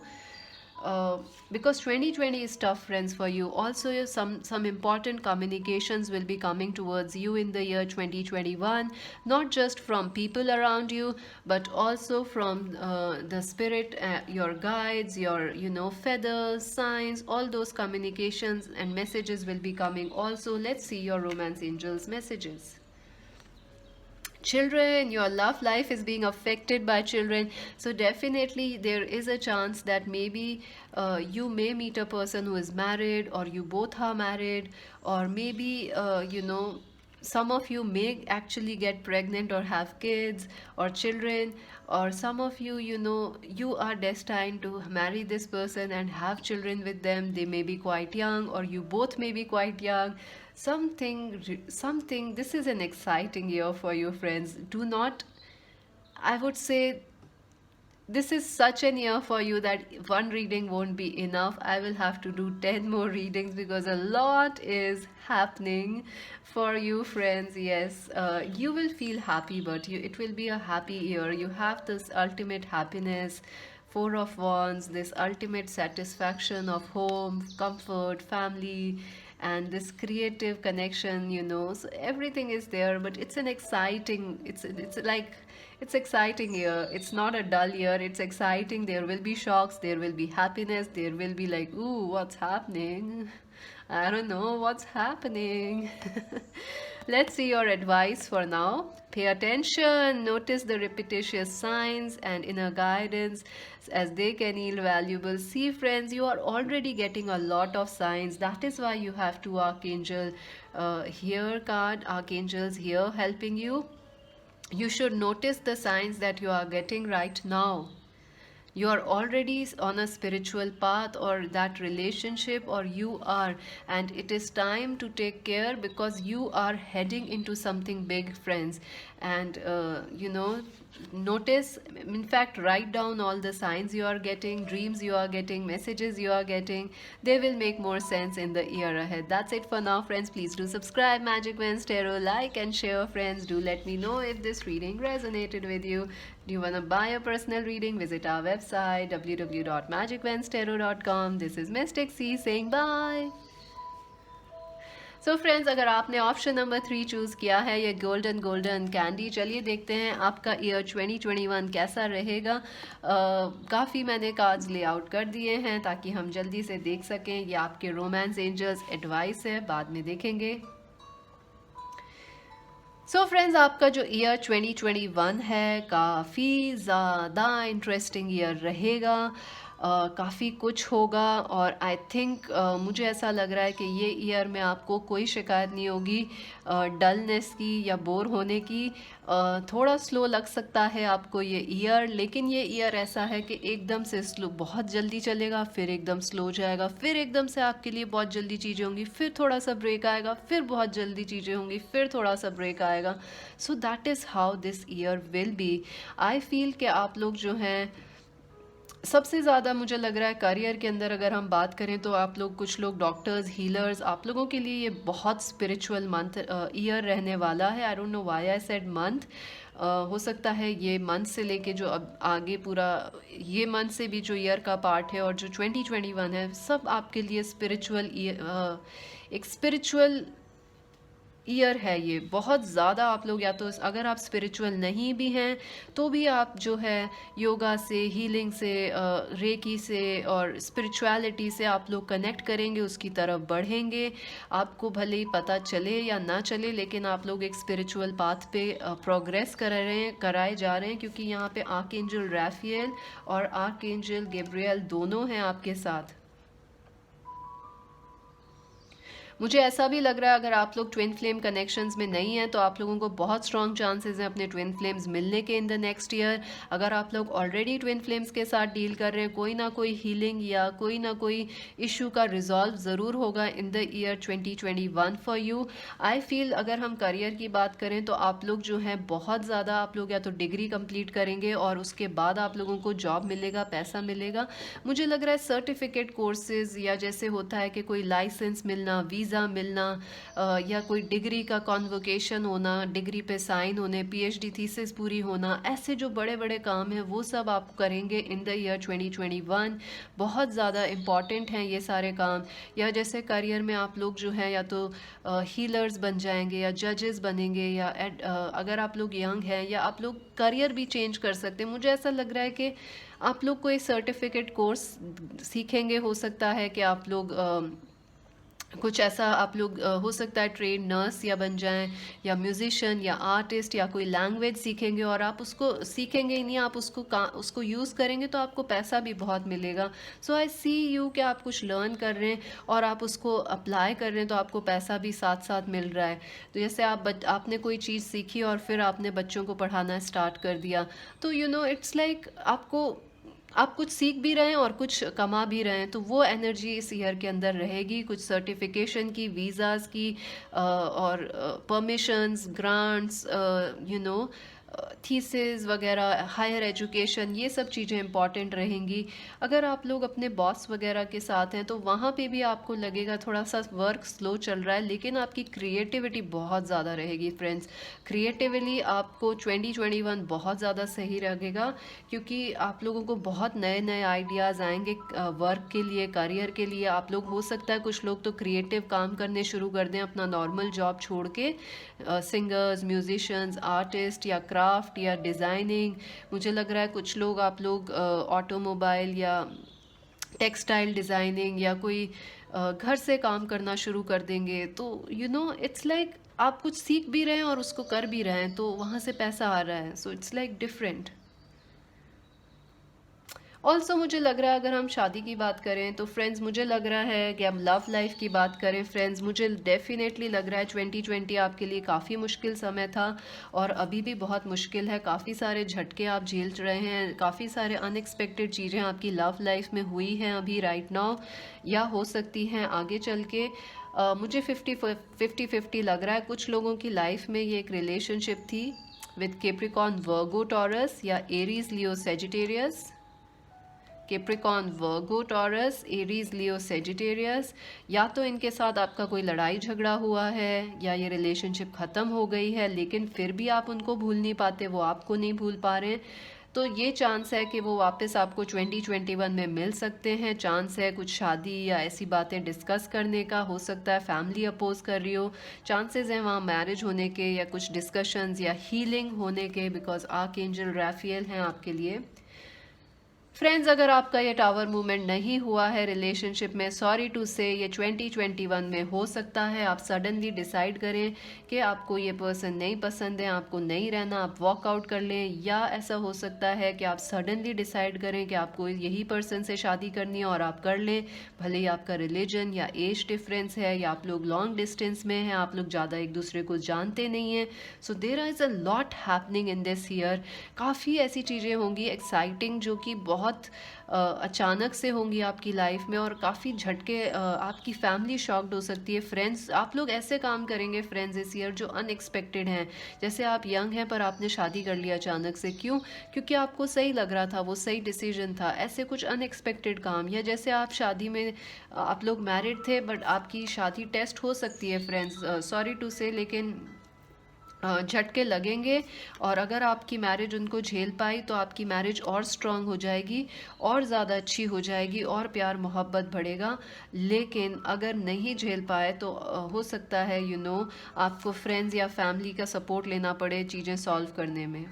uh, because 2020 is tough, friends, for you. Also, some important communications will be coming towards you in the year 2021, not just from people around you, but also from the spirit, your guides, your feathers, signs. All those communications and messages will be coming. Also, let's see your romance angels messages. Children, your love life is being affected by children. So definitely there is a chance that maybe you may meet a person who is married, or you both are married, or maybe some of you may actually get pregnant or have kids or children, or some of you, you are destined to marry this person and have children with them. They may be quite young, or you both may be quite young. Something, this is an exciting year for you, friends. Do not, I would say, this is such an year for you that one reading won't be enough. I will have to do 10 more readings because a lot is happening for you, friends. Yes, you will feel happy, but it will be a happy year. You have this ultimate happiness, Four of Wands, this ultimate satisfaction of home, comfort, family, and this creative connection, so everything is there. But it's an exciting, it's like, it's exciting year. It's not a dull year. It's exciting. There will be shocks. There will be happiness. There will be like, ooh, what's happening? I don't know what's happening. Let's see your advice for now. Pay attention, notice the repetitious signs and inner guidance as they can yield valuable. See, friends, you are already getting a lot of signs. That is why you have two archangel here card, archangels here helping you. You should notice the signs that you are getting right now. You are already on a spiritual path, or that relationship, or you are, and it is time to take care because you are heading into something big, friends. And notice, in fact, write down all the signs you are getting, dreams you are getting, messages you are getting. They will make more sense in the year ahead. That's it for now, friends. Please do subscribe Magic Wens Tarot, like and share, friends. Do let me know if this reading resonated with you. Do you want to buy a personal reading? Visit our website www.magicwenstarot.com. This is Mystic C saying bye. So friends, अगर आपने option number 3 choose किया है, ये golden candy, चलिए देखते हैं आपका year 2021 कैसा रहेगा। काफ़ी मैंने कार्ड्स लेआउट कर दिए हैं ताकि हम जल्दी से देख सकें। ये आपके रोमांस एंजल्स एडवाइस है, बाद में देखेंगे। सो फ्रेंड्स, आपका जो ईयर 2021 है काफ़ी ज़्यादा इंटरेस्टिंग ईयर रहेगा। काफ़ी कुछ होगा, और आई थिंक मुझे ऐसा लग रहा है कि ये ईयर में आपको कोई शिकायत नहीं होगी डलनेस की या बोर होने की। थोड़ा स्लो लग सकता है आपको ये ईयर, लेकिन ये ईयर ऐसा है कि एकदम से स्लो, बहुत जल्दी चलेगा, फिर एकदम स्लो जाएगा, फिर एकदम से आपके लिए बहुत जल्दी चीज़ें होंगी, फिर थोड़ा सा ब्रेक आएगा, फिर बहुत जल्दी चीज़ें होंगी, फिर थोड़ा सा ब्रेक आएगा। So that is how this year will be. I feel कि आप लोग जो हैं, सबसे ज़्यादा मुझे लग रहा है करियर के अंदर अगर हम बात करें तो आप लोग, कुछ लोग डॉक्टर्स, हीलर्स, आप लोगों के लिए ये बहुत स्पिरिचुअल मंथ ईयर रहने वाला है। आई don't know why I said month. हो सकता है ये मंथ से लेके जो अब आगे पूरा, ये मंथ से भी जो ईयर का पार्ट है और जो 2021 है, सब आपके लिए स्पिरिचुअल एक स्पिरिचुअल ईयर है ये बहुत ज़्यादा। आप लोग या तो अगर आप स्पिरिचुअल नहीं भी हैं तो भी आप जो है योगा से, हीलिंग से, रेकी से और स्पिरिचुअलिटी से आप लोग कनेक्ट करेंगे, उसकी तरफ बढ़ेंगे। आपको भले ही पता चले या ना चले, लेकिन आप लोग एक स्पिरिचुअल पाथ पे प्रोग्रेस कर रहे हैं, कराए जा रहे हैं, क्योंकि यहाँ पे आर्कएंजल राफेल और आर्कएंजल गैब्रियल दोनों हैं आपके साथ। मुझे ऐसा भी लग रहा है अगर आप लोग ट्विन फ्लेम कनेक्शंस में नहीं हैं तो आप लोगों को बहुत स्ट्रॉन्ग चांसेस हैं अपने ट्विन फ्लेम्स मिलने के इन द नेक्स्ट ईयर। अगर आप लोग ऑलरेडी ट्विन फ्लेम्स के साथ डील कर रहे हैं, कोई ना कोई हीलिंग या कोई ना कोई इशू का रिजॉल्व ज़रूर होगा इन the year 2021 for you. I feel अगर हम करियर की बात करें तो आप लोग जो हैं बहुत ज़्यादा, आप लोग या तो डिग्री कंप्लीट करेंगे और उसके बाद आप लोगों को जॉब मिलेगा, पैसा मिलेगा। मुझे लग रहा है सर्टिफिकेट कोर्सेज या जैसे होता है कि कोई लाइसेंस मिलना, वीज़ा मिलना, या कोई डिग्री का कॉन्वोकेशन होना, डिग्री पे साइन होने, पीएचडी थीसिस पूरी होना, ऐसे जो बड़े बड़े काम हैं वो सब आप करेंगे इन द ईयर 2021। बहुत ज़्यादा इम्पॉर्टेंट हैं ये सारे काम। या जैसे करियर में आप लोग जो है या तो हीलर्स बन जाएंगे या जजेस बनेंगे, या अगर आप लोग यंग हैं या आप लोग करियर भी चेंज कर सकते हैं। मुझे ऐसा लग रहा है कि आप लोग कोई सर्टिफिकेट कोर्स सीखेंगे, हो सकता है कि आप लोग कुछ ऐसा आप लोग हो सकता है ट्रेन नर्स या बन जाएं, या म्यूजिशियन या आर्टिस्ट, या कोई लैंग्वेज सीखेंगे और आप उसको सीखेंगे ही नहीं, आप उसको यूज़ करेंगे तो आपको पैसा भी बहुत मिलेगा। सो आई सी यू कि आप कुछ लर्न कर रहे हैं और आप उसको अप्लाई कर रहे हैं तो आपको पैसा भी साथ साथ मिल रहा है। तो जैसे आपने कोई चीज़ सीखी और फिर आपने बच्चों को पढ़ाना स्टार्ट कर दिया, तो यू नो इट्स लाइक आप कुछ सीख भी रहे हैं और कुछ कमा भी रहे हैं, तो वो एनर्जी इस ईयर के अंदर रहेगी। कुछ सर्टिफिकेशन की, वीज़ाज़ की, और permissions, grants, you know thesis वगैरह, हायर एजुकेशन, ये सब चीज़ें इंपॉर्टेंट रहेंगी। अगर आप लोग अपने बॉस वगैरह के साथ हैं तो वहाँ पे भी आपको लगेगा थोड़ा सा वर्क स्लो चल रहा है, लेकिन आपकी क्रिएटिविटी बहुत ज़्यादा रहेगी फ्रेंड्स। क्रिएटिवली आपको 2021 बहुत ज़्यादा सही लगेगा, क्योंकि आप लोगों को बहुत नए नए आइडियाज़ आएंगे वर्क के लिए, करियर के लिए। आप लोग, हो सकता है कुछ लोग तो क्रिएटिव काम करने शुरू कर दें अपना नॉर्मल जॉब छोड़ के, सिंगर्स, म्यूजिशियंस, आर्टिस्ट, या क्राफ्ट या डिज़ाइनिंग। मुझे लग रहा है कुछ लोग, आप लोग ऑटोमोबाइल या टेक्सटाइल डिज़ाइनिंग या कोई घर से काम करना शुरू कर देंगे। तो यू नो इट्स लाइक आप कुछ सीख भी रहे हैं और उसको कर भी रहे हैं, तो वहाँ से पैसा आ रहा है। So it's like different. Also मुझे लग रहा है अगर हम शादी की बात करें तो फ्रेंड्स, मुझे लग रहा है कि हम लव लाइफ की बात करें फ्रेंड्स, मुझे डेफिनेटली लग रहा है 2020 आपके लिए काफ़ी मुश्किल समय था और अभी भी बहुत मुश्किल है। काफ़ी सारे झटके आप झेल रहे हैं, काफ़ी सारे अनएक्सपेक्टेड चीज़ें आपकी लव लाइफ में हुई हैं अभी राइट नाउ, या हो सकती हैं आगे चल के। मुझे 50-50 लग रहा है। कुछ लोगों की लाइफ में ये एक रिलेशनशिप थी विद कैप्रिकॉर्न वर्गो टॉरस, या एरीज लियो सेजिटेरियस। कैप्रिकॉर्न वर्गो टॉरस, एरीज लियो सेजिटेरियस। या तो इनके साथ आपका कोई लड़ाई झगड़ा हुआ है या ये रिलेशनशिप ख़त्म हो गई है, लेकिन फिर भी आप उनको भूल नहीं पाते, वो आपको नहीं भूल पा रहे हैं। तो ये चांस है कि वो वापस आपको 2021 में मिल सकते हैं। चांस है कुछ शादी या ऐसी बातें डिस्कस करने का, हो सकता है फैमिली अपोज कर रही हो, चांसेस हैं वहाँ मैरिज होने के या कुछ डिस्कशंस या हीलिंग होने के, बिकॉज आर्कएंजल राफेल हैं आपके लिए। फ्रेंड्स, अगर आपका ये टावर मूवमेंट नहीं हुआ है रिलेशनशिप में, सॉरी टू से ये 2021 में हो सकता है। आप सडनली डिसाइड करें कि आपको ये पर्सन नहीं पसंद है, आपको नहीं रहना, आप वॉकआउट कर लें। या ऐसा हो सकता है कि आप सडनली डिसाइड करें कि आपको यही पर्सन से शादी करनी है और आप कर लें, भले ही आपका रिलीजन या एज डिफरेंस है, या आप लोग लॉन्ग डिस्टेंस में हैं, आप लोग ज़्यादा एक दूसरे को जानते नहीं हैं। So there is a lot happening in this year. काफ़ी ऐसी चीज़ें होंगी एक्साइटिंग जो कि बहुत अचानक से होंगी आपकी लाइफ में, और काफ़ी झटके, आपकी फैमिली शॉक्ड हो सकती है। फ्रेंड्स, आप लोग ऐसे काम करेंगे फ्रेंड्स इस ईयर जो अनएक्सपेक्टेड हैं। जैसे आप यंग हैं पर आपने शादी कर लिया अचानक से, क्यों? क्योंकि आपको सही लग रहा था, वो सही डिसीजन था। ऐसे कुछ अनएक्सपेक्टेड काम, या जैसे आप शादी में, आप लोग मैरिड थे बट आपकी शादी टेस्ट हो सकती है फ्रेंड्स, सॉरी टू से, लेकिन झटके लगेंगे। और अगर आपकी मैरिज उनको झेल पाई तो आपकी मैरिज और स्ट्रांग हो जाएगी, और ज़्यादा अच्छी हो जाएगी, और प्यार मोहब्बत बढ़ेगा। लेकिन अगर नहीं झेल पाए तो हो सकता है आपको फ्रेंड्स या फैमिली का सपोर्ट लेना पड़े चीज़ें सॉल्व करने में।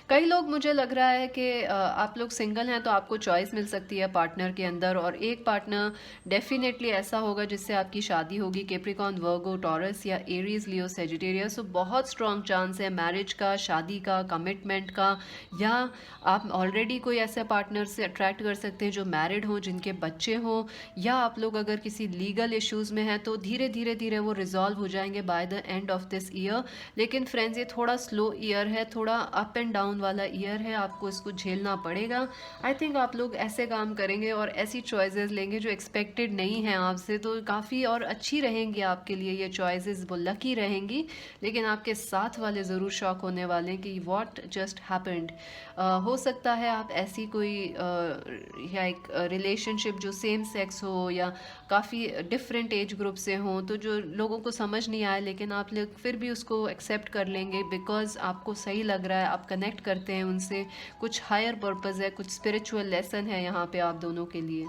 कई लोग, मुझे लग रहा है कि आप लोग सिंगल हैं तो आपको चॉइस मिल सकती है पार्टनर के अंदर, और एक पार्टनर डेफिनेटली ऐसा होगा जिससे आपकी शादी होगी, कैप्रिकॉर्न, वर्गो, टॉरस या एरीज, लियो, सेजिटेरियस। तो बहुत स्ट्रॉन्ग चांस है मैरिज का, शादी का, कमिटमेंट का। या आप ऑलरेडी कोई ऐसे पार्टनर से अट्रैक्ट कर सकते हैं जो मैरिड हों, जिनके बच्चे हों, या आप लोग अगर किसी लीगल इश्यूज़ में हैं तो धीरे धीरे धीरे वो रिजॉल्व हो जाएंगे by the end of this year. लेकिन फ्रेंड्स, ये थोड़ा स्लो ईयर है, थोड़ा अप एंड डाउन वाला ईयर है, आपको इसको झेलना पड़ेगा। आई थिंक आप लोग ऐसे काम करेंगे और ऐसी चॉइसेस लेंगे जो एक्सपेक्टेड नहीं है आपसे, तो काफ़ी और अच्छी रहेंगी आपके लिए ये चॉइसेस, वो लकी रहेंगी। लेकिन आपके साथ वाले ज़रूर शॉक होने वाले हैं कि व्हाट जस्ट हैपेंड। हो सकता है आप ऐसी कोई या एक रिलेशनशिप जो सेम सेक्स हो या काफ़ी डिफरेंट एज ग्रुप से हों, तो जो लोगों को समझ नहीं आए, लेकिन आप लोग फिर भी उसको एक्सेप्ट कर लेंगे बिकॉज आपको सही लग रहा है, आप कनेक्ट करते हैं उनसे, कुछ हायर पर्पज़ है, कुछ स्पिरिचुअल लेसन है यहाँ पे आप दोनों के लिए।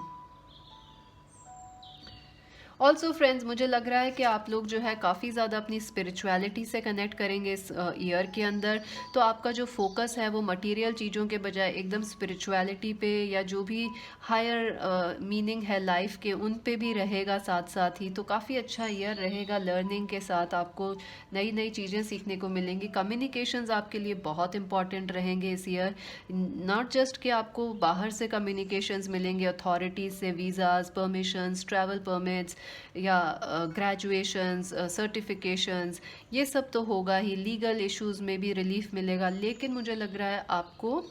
ऑल्सो फ्रेंड्स, मुझे लग रहा है कि आप लोग जो है काफ़ी ज़्यादा अपनी स्पिरिचुअलिटी से कनेक्ट करेंगे इस ईयर के अंदर। तो आपका जो फोकस है वो मटेरियल चीज़ों के बजाय एकदम स्पिरिचुअलिटी पे, या जो भी हायर मीनिंग है लाइफ के, उन पे भी रहेगा साथ साथ ही। तो काफ़ी अच्छा ईयर रहेगा, लर्निंग के साथ आपको नई नई चीज़ें सीखने को मिलेंगी। कम्युनिकेशंस आपके लिए बहुत इंपॉर्टेंट रहेंगे इस ईयर। नॉट जस्ट कि आपको बाहर से कम्युनिकेशंस मिलेंगे, अथॉरिटीज़ से वीज़ाज़, परमिशंस, ट्रैवल परमिट्स, या ग्रेजुएशंस, सर्टिफिकेशंस, ये सब तो होगा ही। लीगल इश्यूज में भी रिलीफ मिलेगा। लेकिन मुझे लग रहा है आपको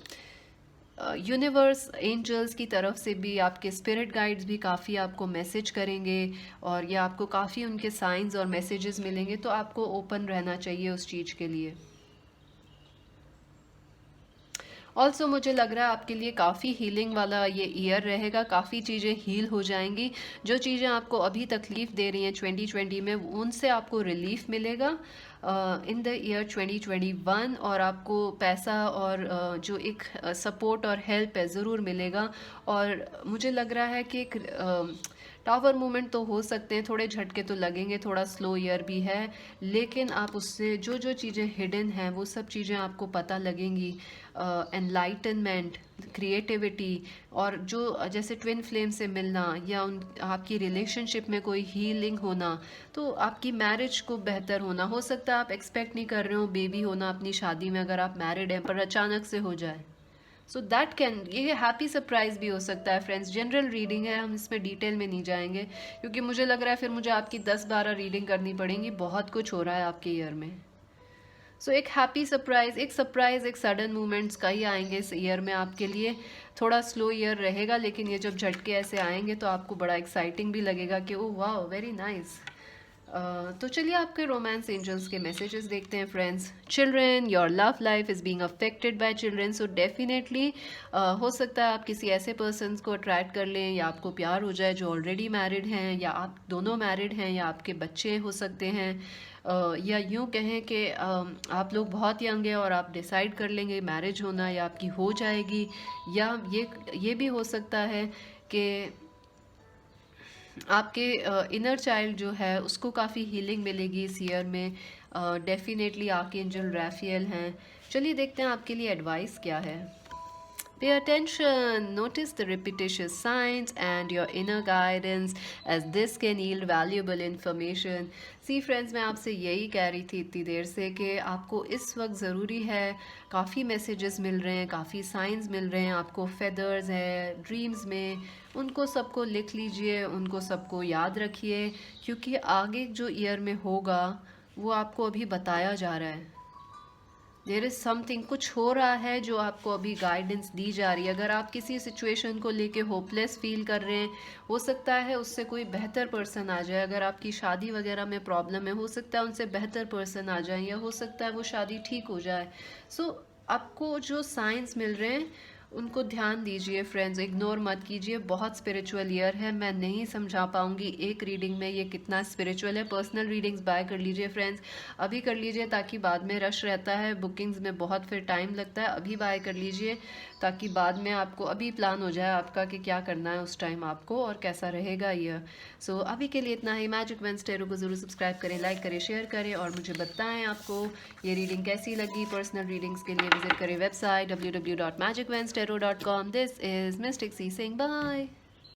यूनिवर्स, एंजल्स की तरफ से भी, आपके स्पिरिट गाइड्स भी काफ़ी आपको मैसेज करेंगे, और ये आपको काफ़ी उनके साइंस और मैसेजेस मिलेंगे। तो आपको ओपन रहना चाहिए उस चीज़ के लिए। ऑल्सो मुझे लग रहा है आपके लिए काफ़ी हीलिंग वाला ये ईयर रहेगा, काफ़ी चीज़ें हील हो जाएंगी। जो चीज़ें आपको अभी तकलीफ़ दे रही हैं 2020 में, उनसे आपको रिलीफ मिलेगा इन द ईयर 2021। और आपको पैसा और जो एक सपोर्ट और हेल्प है ज़रूर मिलेगा। और मुझे लग रहा है कि एक टावर मूवमेंट तो हो सकते हैं, थोड़े झटके तो लगेंगे, थोड़ा स्लो ईयर भी है, लेकिन आप उससे जो जो चीज़ें हिडन हैं वो सब चीज़ें आपको पता लगेंगी। एनलाइटनमेंट, क्रिएटिविटी, और जो जैसे ट्विन फ्लेम से मिलना, या उन आपकी रिलेशनशिप में कोई हीलिंग होना, तो आपकी मैरिज को बेहतर होना। हो सकता है आप एक्सपेक्ट नहीं कर रहे हो बेबी होना अपनी शादी में, अगर आप मैरिड हैं, पर अचानक से हो जाए। सो दैट कैन, ये हैप्पी सरप्राइज भी हो सकता है फ्रेंड्स। जनरल रीडिंग है, हम इसमें डिटेल में नहीं जाएंगे, क्योंकि मुझे लग रहा है फिर मुझे आपकी 10-12 रीडिंग करनी पड़ेंगी, बहुत कुछ हो रहा है आपके ईयर में। सो एक हैप्पी सरप्राइज, एक सडन मूवमेंट्स का ही आएंगे इस ईयर में आपके लिए। थोड़ा स्लो ईयर रहेगा, लेकिन ये जब झटके ऐसे आएंगे तो आपको बड़ा एक्साइटिंग भी लगेगा कि ओह वाह, वेरी नाइस। तो चलिए आपके रोमांस एंजल्स के मैसेजेस देखते हैं friends. Children, your love life is being affected by children. So definitely हो सकता है आप किसी ऐसे पर्सन को अट्रैक्ट कर लें, या आपको प्यार हो जाए जो ऑलरेडी मैरिड हैं, या आप दोनों मैरिड हैं, या आपके बच्चे हो सकते हैं। या यूँ कहें कि आप लोग बहुत यंग हैं और आप डिसाइड कर लेंगे मैरिज होना, या आपकी हो जाएगी। या ये भी हो सकता है कि आपके इनर चाइल्ड जो है उसको काफ़ी हीलिंग मिलेगी इस ईयर में। डेफिनेटली आर्कएंजल राफेल हैं। चलिए देखते हैं आपके लिए एडवाइस क्या है। Pay attention, notice the repetitious signs and your inner guidance, as this can yield valuable information. See friends, मैं आपसे यही कह रही थी इतनी देर से कि आपको इस वक्त ज़रूरी है, काफ़ी मैसेजेस मिल रहे हैं, काफ़ी साइंस मिल रहे हैं आपको, फेदर्स है ड्रीम्स में, उनको सबको लिख लीजिए, उनको सबको याद रखिए, क्योंकि आगे जो ईयर में होगा वो आपको अभी बताया जा रहा है। देयर इज़ समथिंग, कुछ हो रहा है जो आपको अभी गाइडेंस दी जा रही है। अगर आप किसी सिचुएशन को लेके होपलेस फील कर रहे हैं, हो सकता है उससे कोई बेहतर पर्सन आ जाए। अगर आपकी शादी वगैरह में प्रॉब्लम है, हो सकता है उनसे बेहतर पर्सन आ जाए, या हो सकता है वो शादी ठीक हो जाए। सो आपको जो साइंस मिल रहे हैं उनको ध्यान दीजिए फ्रेंड्स, इग्नोर मत कीजिए। बहुत स्पिरिचुअल ईयर है, मैं नहीं समझा पाऊंगी एक रीडिंग में ये कितना स्पिरिचुअल है। पर्सनल रीडिंग्स बाय कर लीजिए फ्रेंड्स, अभी कर लीजिए, ताकि बाद में रश रहता है बुकिंग्स में, बहुत फिर टाइम लगता है। अभी बाय कर लीजिए ताकि बाद में आपको अभी प्लान हो जाए आपका कि क्या करना है उस टाइम आपको और कैसा रहेगा ईयर। सो अभी के लिए इतना ही। मैजिक वेंस टैरो को ज़रूर सब्सक्राइब करें, लाइक करें, शेयर करें और मुझे बताएं आपको ये रीडिंग कैसी लगी। पर्सनल रीडिंग्स के लिए विजिट करें website www.magicvenstero.com। This is Mystic C saying bye.